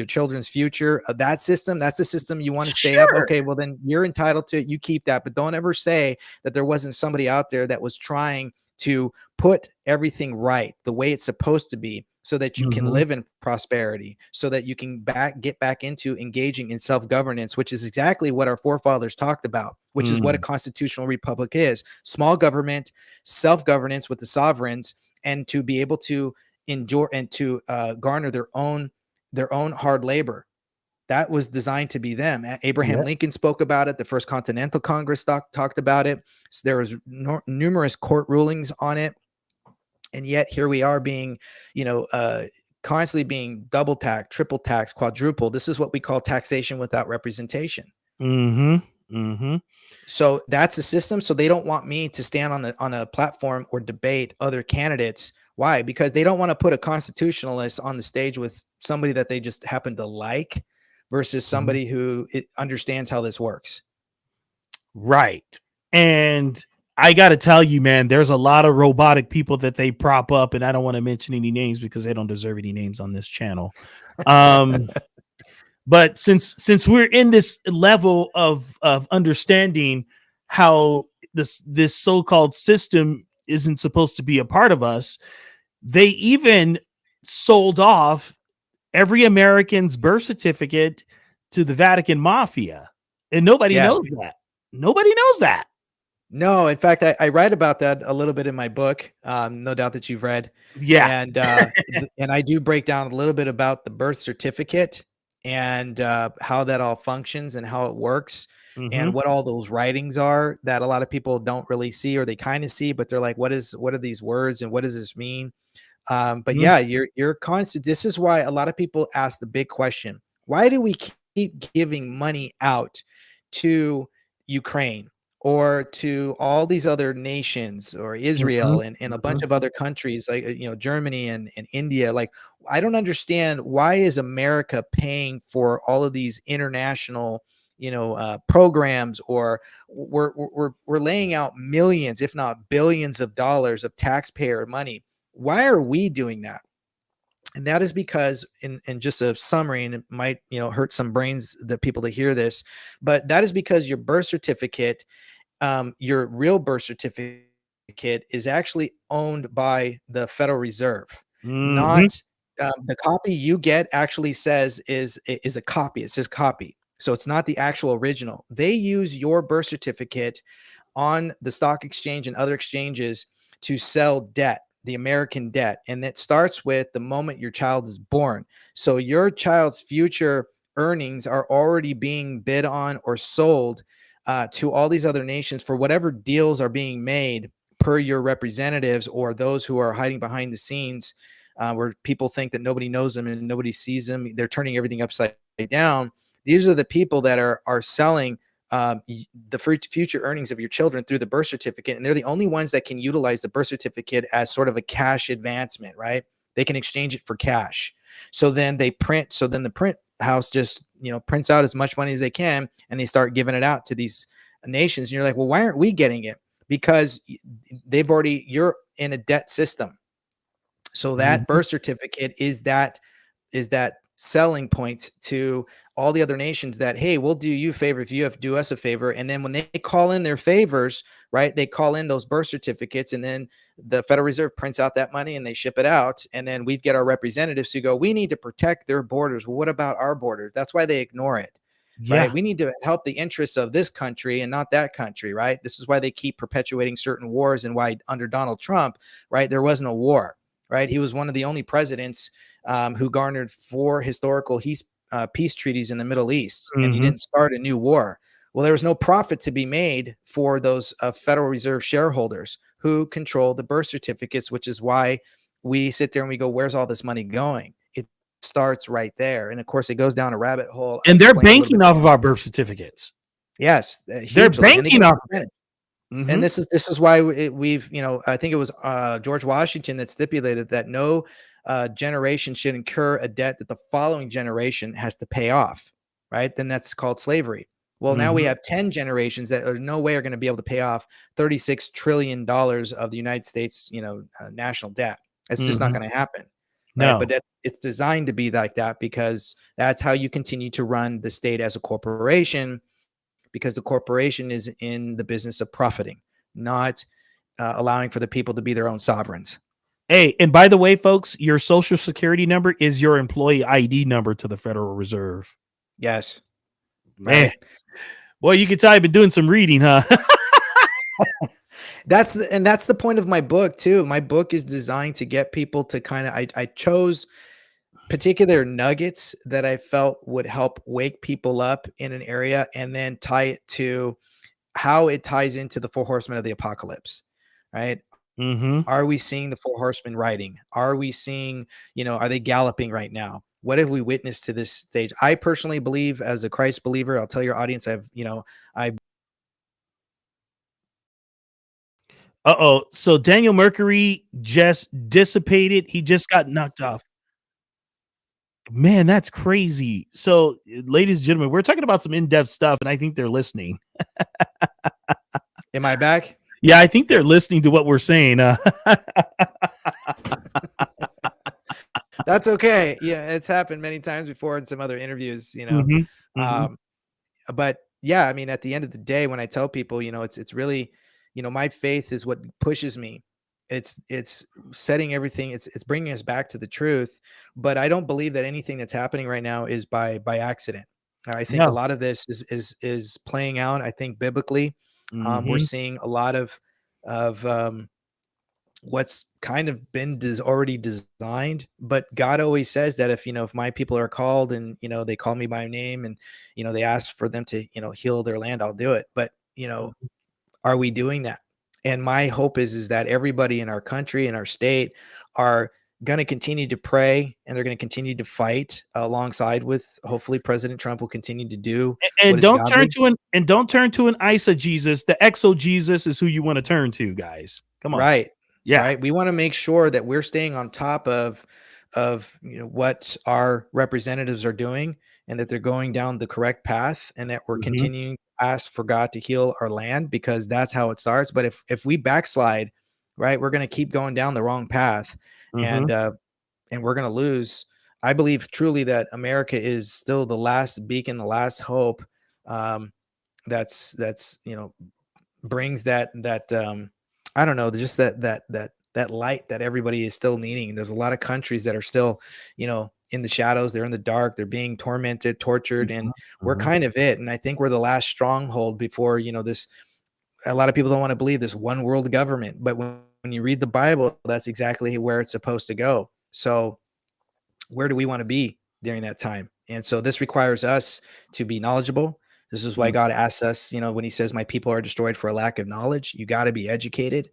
children's future. That system, that's the system you want to stay up. Sure. Okay, well then you're entitled to it. You keep that, but don't ever say that there wasn't somebody out there that was trying to put everything right the way it's supposed to be so that you can Mhm. live in prosperity, so that you can get back into engaging in self-governance, which is exactly what our forefathers talked about, which is what a Mm. constitutional republic is: small government, self-governance with the sovereigns, and to be able to endure and to garner their own hard labor. That was designed to be them. Abraham Yeah. Lincoln spoke about it. The First Continental Congress talked about it. So there was numerous court rulings on it, and yet here we are being, constantly being double taxed, triple taxed, quadruple. This is what we call taxation without representation. Mhm. Mhm. So that's the system. So they don't want me to stand on a platform or debate other candidates. Why? Because they don't want to put a constitutionalist on the stage with somebody that they just happen to like versus Mhm. somebody who understands how this works. Right. And I got to tell you, man, there's a lot of robotic people that they prop up, and I don't want to mention any names because they don't deserve any names on this channel. But since we're in this level of understanding how this so-called system isn't supposed to be a part of us, they even sold off every American's birth certificate to the Vatican Mafia, and nobody knows that. Nobody knows that. No, in fact, I write about that a little bit in my book. No doubt that you've read. Yeah. And and I do break down a little bit about the birth certificate and how that all functions and how it works and what all those writings are that a lot of people don't really see, or they kind of see, but they're like, what are these words and what does this mean? But yeah, you're constant. This is why a lot of people ask the big question: why do we keep giving money out to Ukraine or to all these other nations, or Israel and a bunch of other countries like Germany and India? Like, I don't understand, why is America paying for all of these international programs, or we're laying out millions, if not billions of dollars of taxpayer money? Why are we doing that? And that is because, in just a summary, and it might hurt some brains, the people that hear this, but that is because your birth certificate, your real birth certificate, is actually owned by the Federal Reserve. Not the copy you get actually says is a copy. It says copy, so it's not the actual original. They use your birth certificate on the stock exchange and other exchanges to sell debt, the American debt. And that starts with the moment your child is born. So your child's future earnings are already being bid on or sold to all these other nations for whatever deals are being made per your representatives, or those who are hiding behind the scenes, where people think that nobody knows them and nobody sees them. They're turning everything upside down. These are the people that are selling the future earnings of your children through the birth certificate, and they're the only ones that can utilize the birth certificate as sort of a cash advancement, right? They can exchange it for cash. So then the print house just prints out as much money as they can, and they start giving it out to these nations. And you're like, well, why aren't we getting it? Because you're in a debt system. So that birth certificate is that selling point to all the other nations that, hey, we'll do you a favor if you have to do us a favor. And then when they call in their favors, right, they call in those birth certificates, and then the Federal Reserve prints out that money and they ship it out. And then we get our representatives who go, we need to protect their borders. Well, what about our borders? That's why they ignore it. Right? We need to help the interests of this country and not that country, right? This is why they keep perpetuating certain wars, and why under Donald Trump, right, there wasn't a war, right? He was one of the only presidents who garnered 4 historical peace treaties in the Middle East, and he didn't start a new war. Well, there was no profit to be made for those Federal Reserve shareholders who control the birth certificates, which is why we sit there and we go, where's all this money going? It starts right there. And of course, it goes down a rabbit hole. And they're banking off of our birth certificates. Yes. They're banking off of it. And this is why we've, I think it was George Washington that stipulated that no generation should incur a debt that the following generation has to pay off, right? Then that's called slavery. Well, now we have 10 generations that are no way are going to be able to pay off $36 trillion of the United States, national debt. It's just not going to happen. No, right? But it's designed to be like that, because that's how you continue to run the state as a corporation, because the corporation is in the business of profiting, not allowing for the people to be their own sovereigns. Hey, and by the way, folks, your social security number is your employee ID number to the Federal Reserve. Yes. Man. Right. Boy, you can tell I've been doing some reading, huh? That's the point of my book too. My book is designed to get people to kind of, I chose particular nuggets that I felt would help wake people up in an area, and then tie it to how it ties into the 4 horsemen of the apocalypse, right? Are we seeing the 4 horsemen riding? Are we seeing, are they galloping right now? What have we witnessed to this stage? I personally believe, as a Christ believer, I'll tell your audience, So Daniel Mercury just dissipated. He just got knocked off. Man, that's crazy. So, ladies and gentlemen, we're talking about some in-depth stuff, and I think they're listening. Am I back? Yeah, I think they're listening to what we're saying. That's okay. Yeah, it's happened many times before in some other interviews, Mhm, mhm. Um, but yeah, I mean, at the end of the day, when I tell people, it's really, my faith is what pushes me. It's setting everything. It's bringing us back to the truth. But I don't believe that anything that's happening right now is by accident. I think a No. lot of this is playing out. I think biblically, we're Mhm. seeing a lot of what's kind of been already designed. But God always says that if my people are called and they call me by name and they ask for them to heal their land, I'll do it. But are we doing that? And my hope is that everybody in our country and our state are going to continue to pray, and they're going to continue to fight alongside with, hopefully, President Trump will continue to do what And is don't turn godly. to an ISA Jesus. The Exo Jesus is who you want to turn to, guys. Come on. Right. Yeah. Right. We want to make sure that we're staying on top of what our representatives are doing, and that they're going down the correct path, and that we're Mhm. continuing to ask for God to heal our land, because that's how it starts. But if we backslide, right, we're going to keep going down the wrong path, Mhm. and we're going to lose. I believe truly that America is still the last beacon, the last hope. That's brings that I don't know, just that light that everybody is still needing. There's a lot of countries that are still in the shadows. They're in the dark, they're being tormented, tortured, and we're Mhm. kind of it. And I think we're the last stronghold before this. A lot of people don't want to believe this one world government, but when you read the Bible, that's exactly where it's supposed to go. So where do we want to be during that time? And so this requires us to be knowledgeable. This is why Mhm. God asks us, when he says, my people are destroyed for a lack of knowledge, you got to be educated.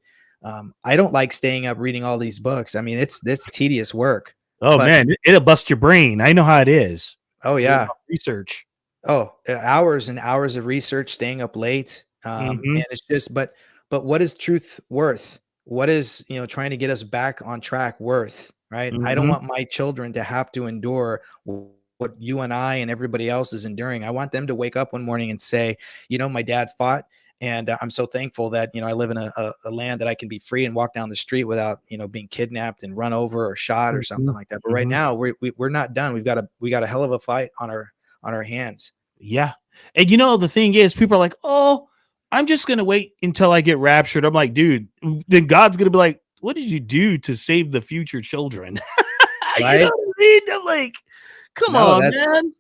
I don't like staying up reading all these books. I mean, it's tedious work, Oh but man, it'll bust your brain. I know how it is. oh Doing yeah. all research. Oh, hours and hours of research, staying up late. Mhm. And it's just, but what is truth worth? What is, trying to get us back on track worth, right? I don't Mhm. want my children to have to endure what you and I and everybody else is enduring. I want them to wake up one morning and say, my dad fought, and I'm so thankful that, I live in a land that I can be free and walk down the street without, being kidnapped and run over or shot or something Mhm. like that. But right Mhm. now we're not done. We got a hell of a fight on our hands. Yeah. And the thing is, people are like, "Oh, I'm just gonna wait until I get raptured." I'm like, dude, then God's gonna be like, "What did you do to save the future children?" You know Right? what I mean? I'm like, come No, on, that's man.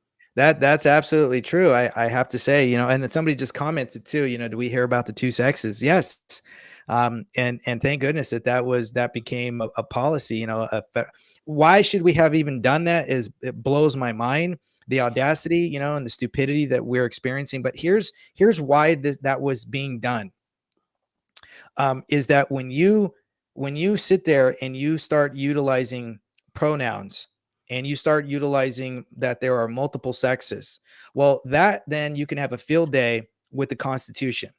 that's absolutely true. I have to say, and then somebody just commented too, do we hear about the two sexes? Yes. And thank goodness that became a policy, why should we have even done that it blows my mind, the audacity, and the stupidity that we're experiencing. But here's why that was being done. Is that when you sit there and you start utilizing pronouns, and you start utilizing that there are multiple sexes, well, that then you can have a field day with the Constitution,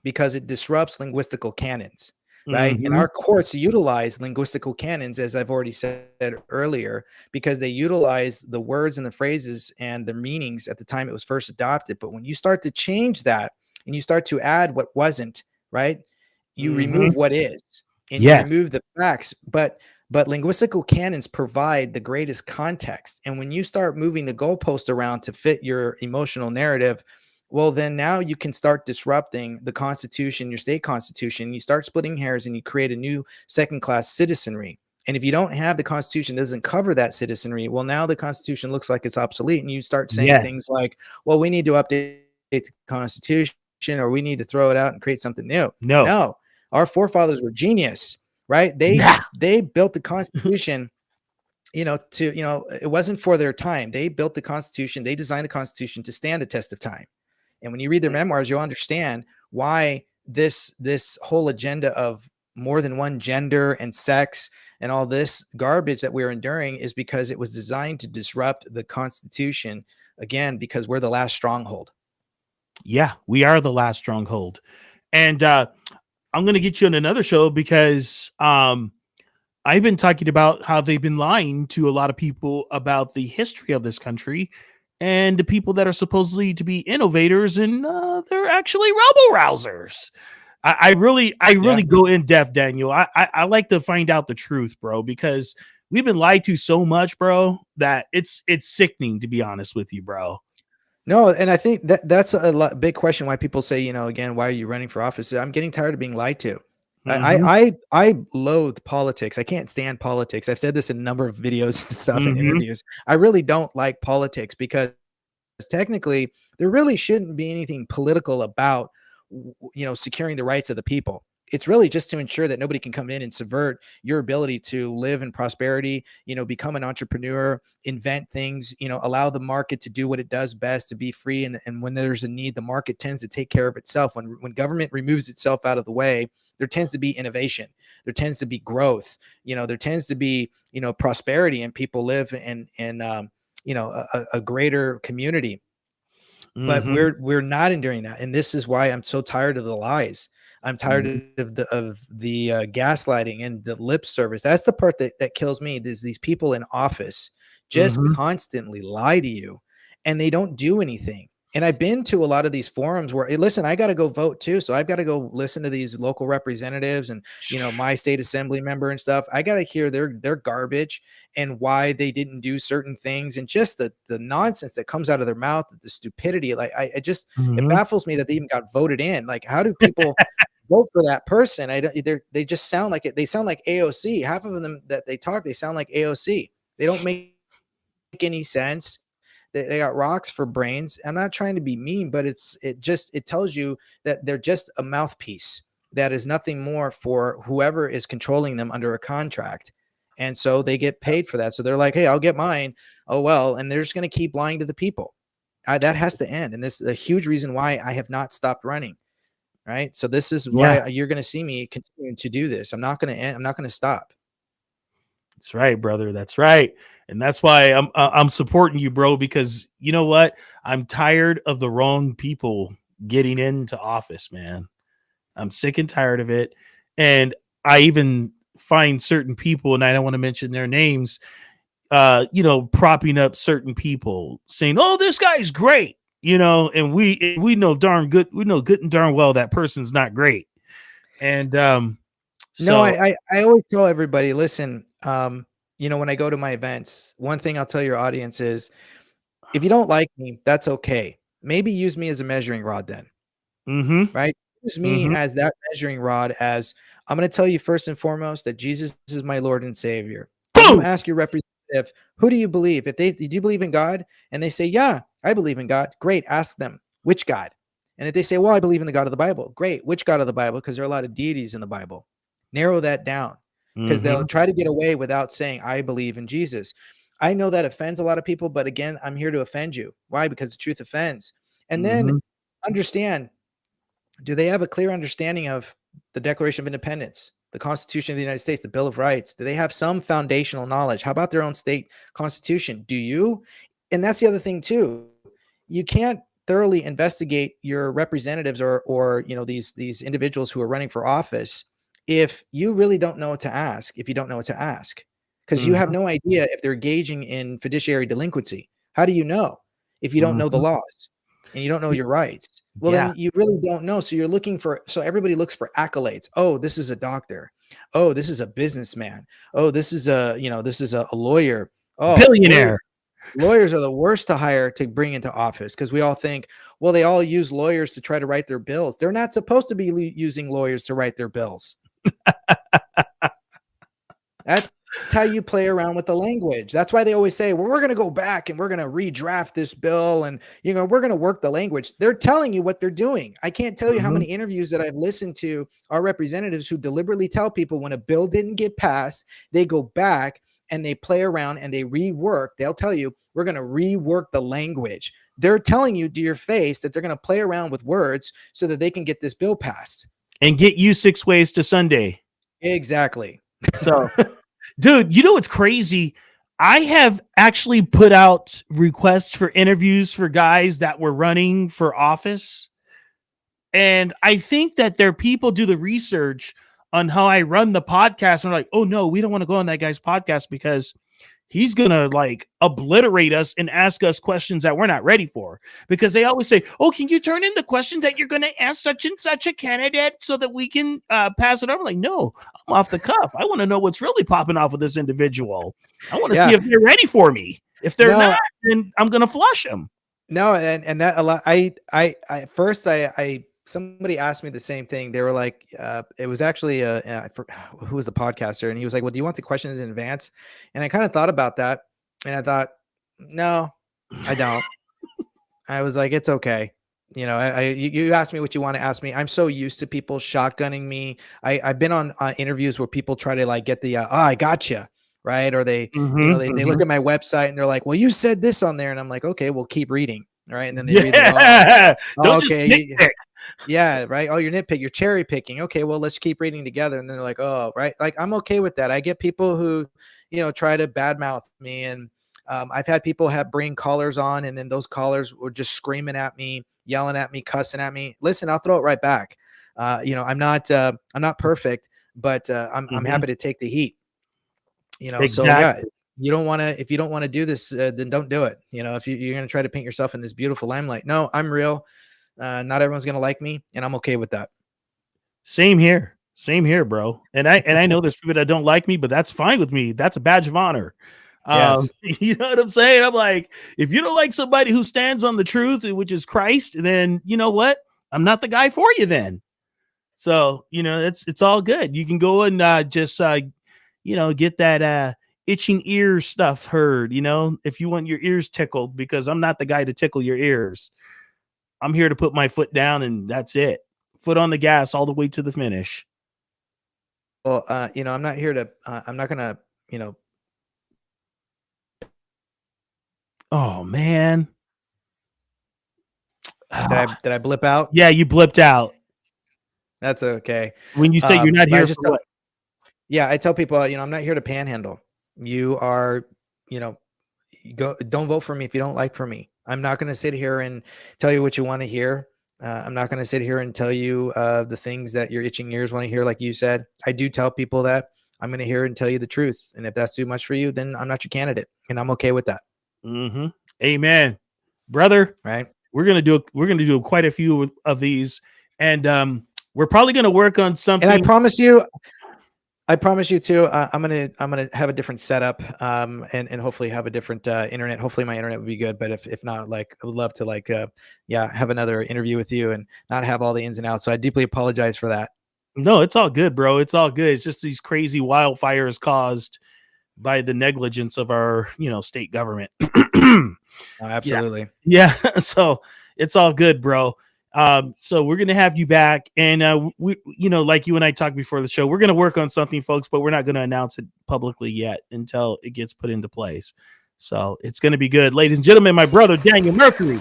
because it disrupts linguistical canons, right? And Mhm. our courts utilize linguistical canons, as I've already said earlier, because they utilize the words and the phrases and the meanings at the time it was first adopted. But when you start to change that, and you start to add what wasn't, right? You Mhm. remove what is, and you Yes. remove the facts. But linguistical canons provide the greatest context. And when you start moving the goalpost around to fit your emotional narrative, well, then now you can start disrupting the Constitution, your state constitution. You start splitting hairs, and you create a new second class citizenry. And if you don't have the Constitution, doesn't cover that citizenry, well, now the Constitution looks like it's obsolete. And you start saying things Yes. like, well, we need to update the Constitution, or we need to throw it out and create something new. No. No, our forefathers were genius, right? They Yeah. they built the Constitution, it wasn't for their time. They built the Constitution, they designed the Constitution to stand the test of time. And when you read their memoirs, you'll understand why this whole agenda of more than one gender and sex and all this garbage that we're enduring is because it was designed to disrupt the Constitution, again, because we're the last stronghold. Yeah, we are the last stronghold. And I'm gonna get you on another show because I've been talking about how they've been lying to a lot of people about the history of this country and the people that are supposedly to be innovators, and they're actually rebel rousers. I really go in depth, Daniel. I like to find out the truth, bro, because we've been lied to so much, bro, that it's sickening, to be honest with you, bro. No, and I think that's a big question why people say, again, why are you running for office? I'm getting tired of being lied to. I loathe politics. I can't stand politics. I've said this in a number of videos and stuff and interviews. I really don't like politics because technically there really shouldn't be anything political about, securing the rights of the people. It's really just to ensure that nobody can come in and subvert your ability to live in prosperity, become an entrepreneur, invent things, allow the market to do what it does best, to be free. And when there's a need, the market tends to take care of itself. When government removes itself out of the way, there tends to be innovation. There tends to be growth. There tends to be, prosperity, and people live in a greater community. But we're not enduring that. And this is why I'm so tired of the lies. I'm tired of the gaslighting and the lip service. That's the part that kills me. Is these people in office just constantly lie to you, and they don't do anything. And I've been to a lot of these forums where, hey, listen, I got to go vote too. So I've got to go listen to these local representatives and, my state assembly member and stuff. I got to hear their garbage and why they didn't do certain things, and just the nonsense that comes out of their mouth, the stupidity. Like it baffles me that they even got voted in. Like, how do people vote for that person? They just sound like it. They sound like AOC. Half of them that they talk, they sound like AOC. They don't make any sense. They got rocks for brains. I'm not trying to be mean, but it tells you that they're just a mouthpiece that is nothing more for whoever is controlling them under a contract. And so they get paid for that. So they're like, hey, I'll get mine. Oh, well. And they're just going to keep lying to the people. That has to end. And this is a huge reason why I have not stopped running. Right. So this is why you're going to see me continuing to do this. I'm not going to end. I'm not going to stop. That's right, brother. That's right. And that's why I'm supporting you, bro, because you know what? I'm tired of the wrong people getting into office, man. I'm sick and tired of it. And I even find certain people, and I don't want to mention their names, propping up certain people saying, oh, this guy's great, and we know darn good. We know good and darn well that person's not great. And no, I always tell everybody, listen, when I go to my events, one thing I'll tell your audience is, if you don't like me, that's okay. Maybe use me as a measuring rod then. Right? Use me as that measuring rod, as I'm going to tell you first and foremost that Jesus is my Lord and Savior. You ask your representative, who do you believe? Do you believe in God? And they say, yeah, I believe in God. Great. Ask them, which God? And if they say, well, I believe in the God of the Bible. Great. Which God of the Bible? Because there are a lot of deities in the Bible. Narrow that down, because they'll try to get away without saying, I believe in Jesus. I know that offends a lot of people, but again, I'm here to offend you. Why? Because the truth offends. And then understand, do they have a clear understanding of the Declaration of Independence, the Constitution of the United States, the Bill of Rights? Do they have some foundational knowledge? How about their own state constitution? Do you? And that's the other thing too. You can't thoroughly investigate your representatives or these individuals who are running for office if you really don't know what to ask, if you don't know what to ask, because you have no idea if they're engaging in fiduciary delinquency. How do you know if you don't know the laws and you don't know your rights? Well, then you really don't know. So everybody looks for accolades. Oh, this is a doctor. Oh, this is a businessman. Oh, this is a lawyer. Oh, billionaire. Lawyers are the worst to hire to bring into office, because we all think, well, they all use lawyers to try to write their bills. They're not supposed to be using lawyers to write their bills. That's how you play around with the language. That's why they always say, well, we're going to go back and we're going to redraft this bill, and we're going to work the language. They're telling you what they're doing. I can't tell you how many interviews that I've listened to our representatives who deliberately tell people when a bill didn't get passed, they go back and they play around and they rework. They'll tell you, we're going to rework the language. They're telling you to your face that they're going to play around with words so that they can get this bill passed and get you 6 ways to Sunday. Exactly. So, dude, you know what's crazy? I have actually put out requests for interviews for guys that were running for office. And I think that their people do the research on how I run the podcast. And they're like, oh, no, we don't want to go on that guy's podcast because he's gonna like obliterate us and ask us questions that we're not ready for, because they always say, oh, can you turn in the questions that you're gonna ask such and such a candidate so that we can pass it over? Like, no, I'm off the cuff. I want to know what's really popping off with this individual. I want to see if they're ready for me. If they're not, then I'm gonna flush them. No, and that a lot. First somebody asked me the same thing. They were like, it was actually who was the podcaster, and he was like, well, do you want the questions in advance? And I kind of thought about that, and I thought, no, I don't. I was like, it's okay. You know, you asked me what you want to ask me. I'm so used to people shotgunning me. I've been on interviews where people try to like get the I gotcha, right? Or they they look at my website and they're like, well, you said this on there, and I'm like, okay, well, keep reading, right? And then they read it all. Don't okay, just nitpick. Yeah, right. Oh, you're nitpick, you're cherry picking. Okay, well, let's keep reading together. And then they're like, oh, right. Like, I'm okay with that. I get people who, try to badmouth me, and I've had people bring callers on, and then those callers were just screaming at me, yelling at me, cussing at me. Listen, I'll throw it right back. I'm not perfect, but I'm happy to take the heat. Exactly. So yeah, if you don't want to do this, then don't do it. If you're going to try to paint yourself in this beautiful limelight, no, I'm real. Not everyone's going to like me, and I'm okay with that. Same here, bro. And I know there's people that don't like me, but that's fine with me. That's a badge of honor. Yes. You know what I'm saying? I'm like, if you don't like somebody who stands on the truth, which is Christ, then you know what? I'm not the guy for you then. So, it's all good. You can go and just get that itching ear stuff heard, if you want your ears tickled, because I'm not the guy to tickle your ears. I'm here to put my foot down, and that's it. Foot on the gas all the way to the finish. Well, I'm not here to, I'm not going to, Oh man. Did I blip out? Yeah, you blipped out. That's okay. When you say you're not here for what? Yeah, I tell people, I'm not here to panhandle. You are, don't vote for me if you don't like for me. I'm not going to sit here and tell you what you want to hear. I'm not going to sit here and tell you the things that your itching ears want to hear, like you said. I do tell people that I'm going to hear and tell you the truth. And if that's too much for you, then I'm not your candidate. And I'm okay with that. Mm-hmm. Amen. Brother. Right. We're going to do quite a few of these. And we're probably going to work on something. And I promise you too, I'm gonna have a different setup, and hopefully have a different internet. Hopefully my internet would be good, but if not, like, I would love to have another interview with you and not have all the ins and outs. So I deeply apologize for that. No, it's all good, bro. It's all good. It's just these crazy wildfires caused by the negligence of our, state government. Absolutely. Yeah. So it's all good, bro. So we're gonna have you back, and we, like you and I talked before the show, we're gonna work on something, folks, but we're not gonna announce it publicly yet until it gets put into place. So it's gonna be good, ladies and gentlemen. My brother Daniel Mercury,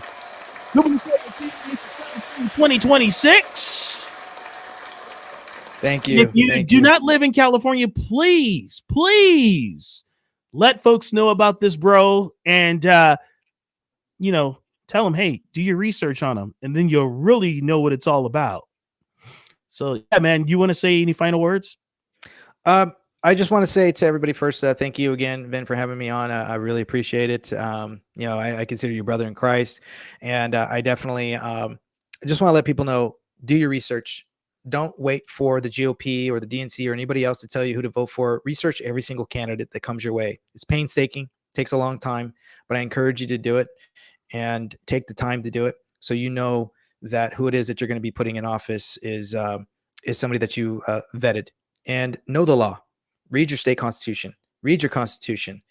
2026. Thank you. If you do not live in California, please let folks know about this, bro, and tell them, hey, do your research on them, and then you'll really know what it's all about. So, yeah, man, you want to say any final words? I just want to say to everybody first, thank you again, Ben, for having me on. I really appreciate it. I consider you brother in Christ, and I definitely just want to let people know, do your research. Don't wait for the GOP or the DNC or anybody else to tell you who to vote for. Research every single candidate that comes your way. It's painstaking, takes a long time, but I encourage you to do it. And take the time to do it, so you know that who it is that you're going to be putting in office is somebody that you vetted, and know the law. Read your state constitution. Read your constitution,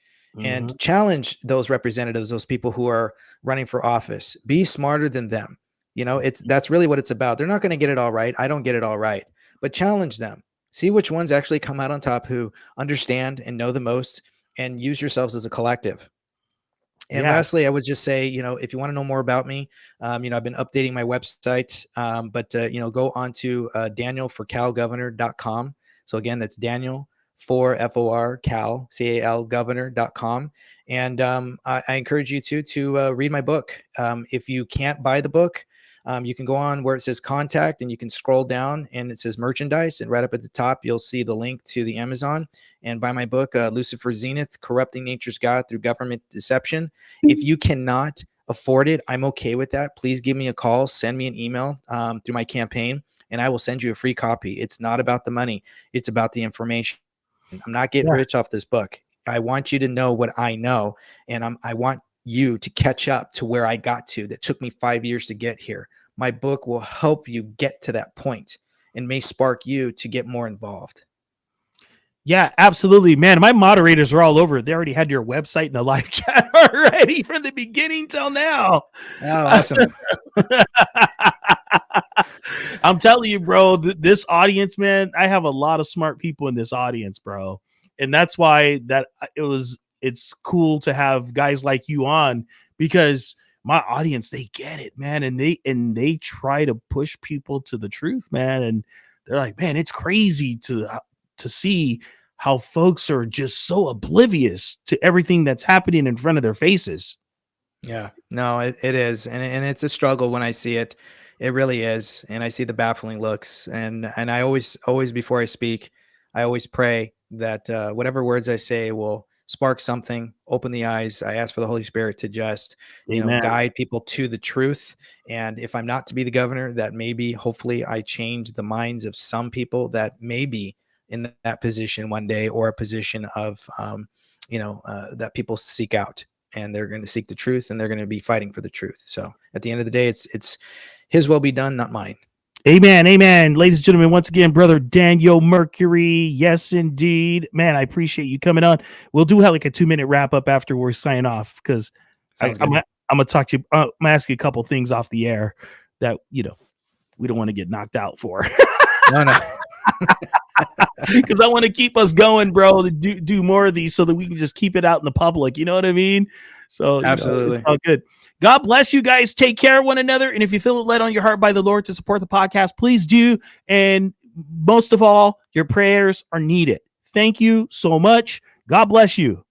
and challenge those representatives, those people who are running for office. Be smarter than them. That's really what it's about. They're not going to get it all right. I don't get it all right, but challenge them. See which ones actually come out on top, who understand and know the most, and use yourselves as a collective. And lastly, I would just say, if you want to know more about me, I've been updating my website, but go on to danielforcalgovernor.com. So again, that's Daniel for Cal, CAL governor.com. And I encourage you to read my book. If you can't buy the book, You can go on where it says contact, and you can scroll down and it says merchandise, and right up at the top you'll see the link to the Amazon, and buy my book, Lucifer Zenith, Corrupting Nature's God Through Government Deception. If you cannot afford it, I'm okay with that. Please give me a call, send me an email through my campaign, and I will send you a free copy. It's not about the money, it's about the information. I'm not getting rich off this book. I want you to know what I know, and I want you to catch up to where I got to. That took me 5 years to get here. My book will help you get to that point and may spark you to get more involved. Yeah, absolutely, man. My moderators are all over. They already had your website in the live chat already from the beginning till now. Oh, awesome. I'm telling you, bro, this audience, man, I have a lot of smart people in this audience, bro. And that's why it's cool to have guys like you on, because my audience, they get it, man. And they try to push people to the truth, man. And they're like, man, it's crazy to see how folks are just so oblivious to everything that's happening in front of their faces. Yeah, no, it is. And it's a struggle when I see it. It really is. And I see the baffling looks, and I always, before I speak, I always pray that whatever words I say will spark something, open the eyes. I ask for the Holy Spirit to just, guide people to the truth. And if I'm not to be the governor, that maybe, hopefully I change the minds of some people that may be in that position one day, or a position of, that people seek out, and they're going to seek the truth, and they're going to be fighting for the truth. So at the end of the day, it's his will be done, not mine. Amen. Amen. Ladies and gentlemen, once again, Brother Daniel Mercury. Yes, indeed. Man, I appreciate you coming on. We'll do like a 2-minute wrap up after we're signing off, because I'm going to talk to you. I'm going to ask you a couple things off the air that, we don't want to get knocked out for. No. Because I want to keep us going, bro, to do more of these so that we can just keep it out in the public. You know what I mean? So absolutely. It's all good. God bless you guys. Take care of one another. And if you feel it led on your heart by the Lord to support the podcast, please do. And most of all, your prayers are needed. Thank you so much. God bless you.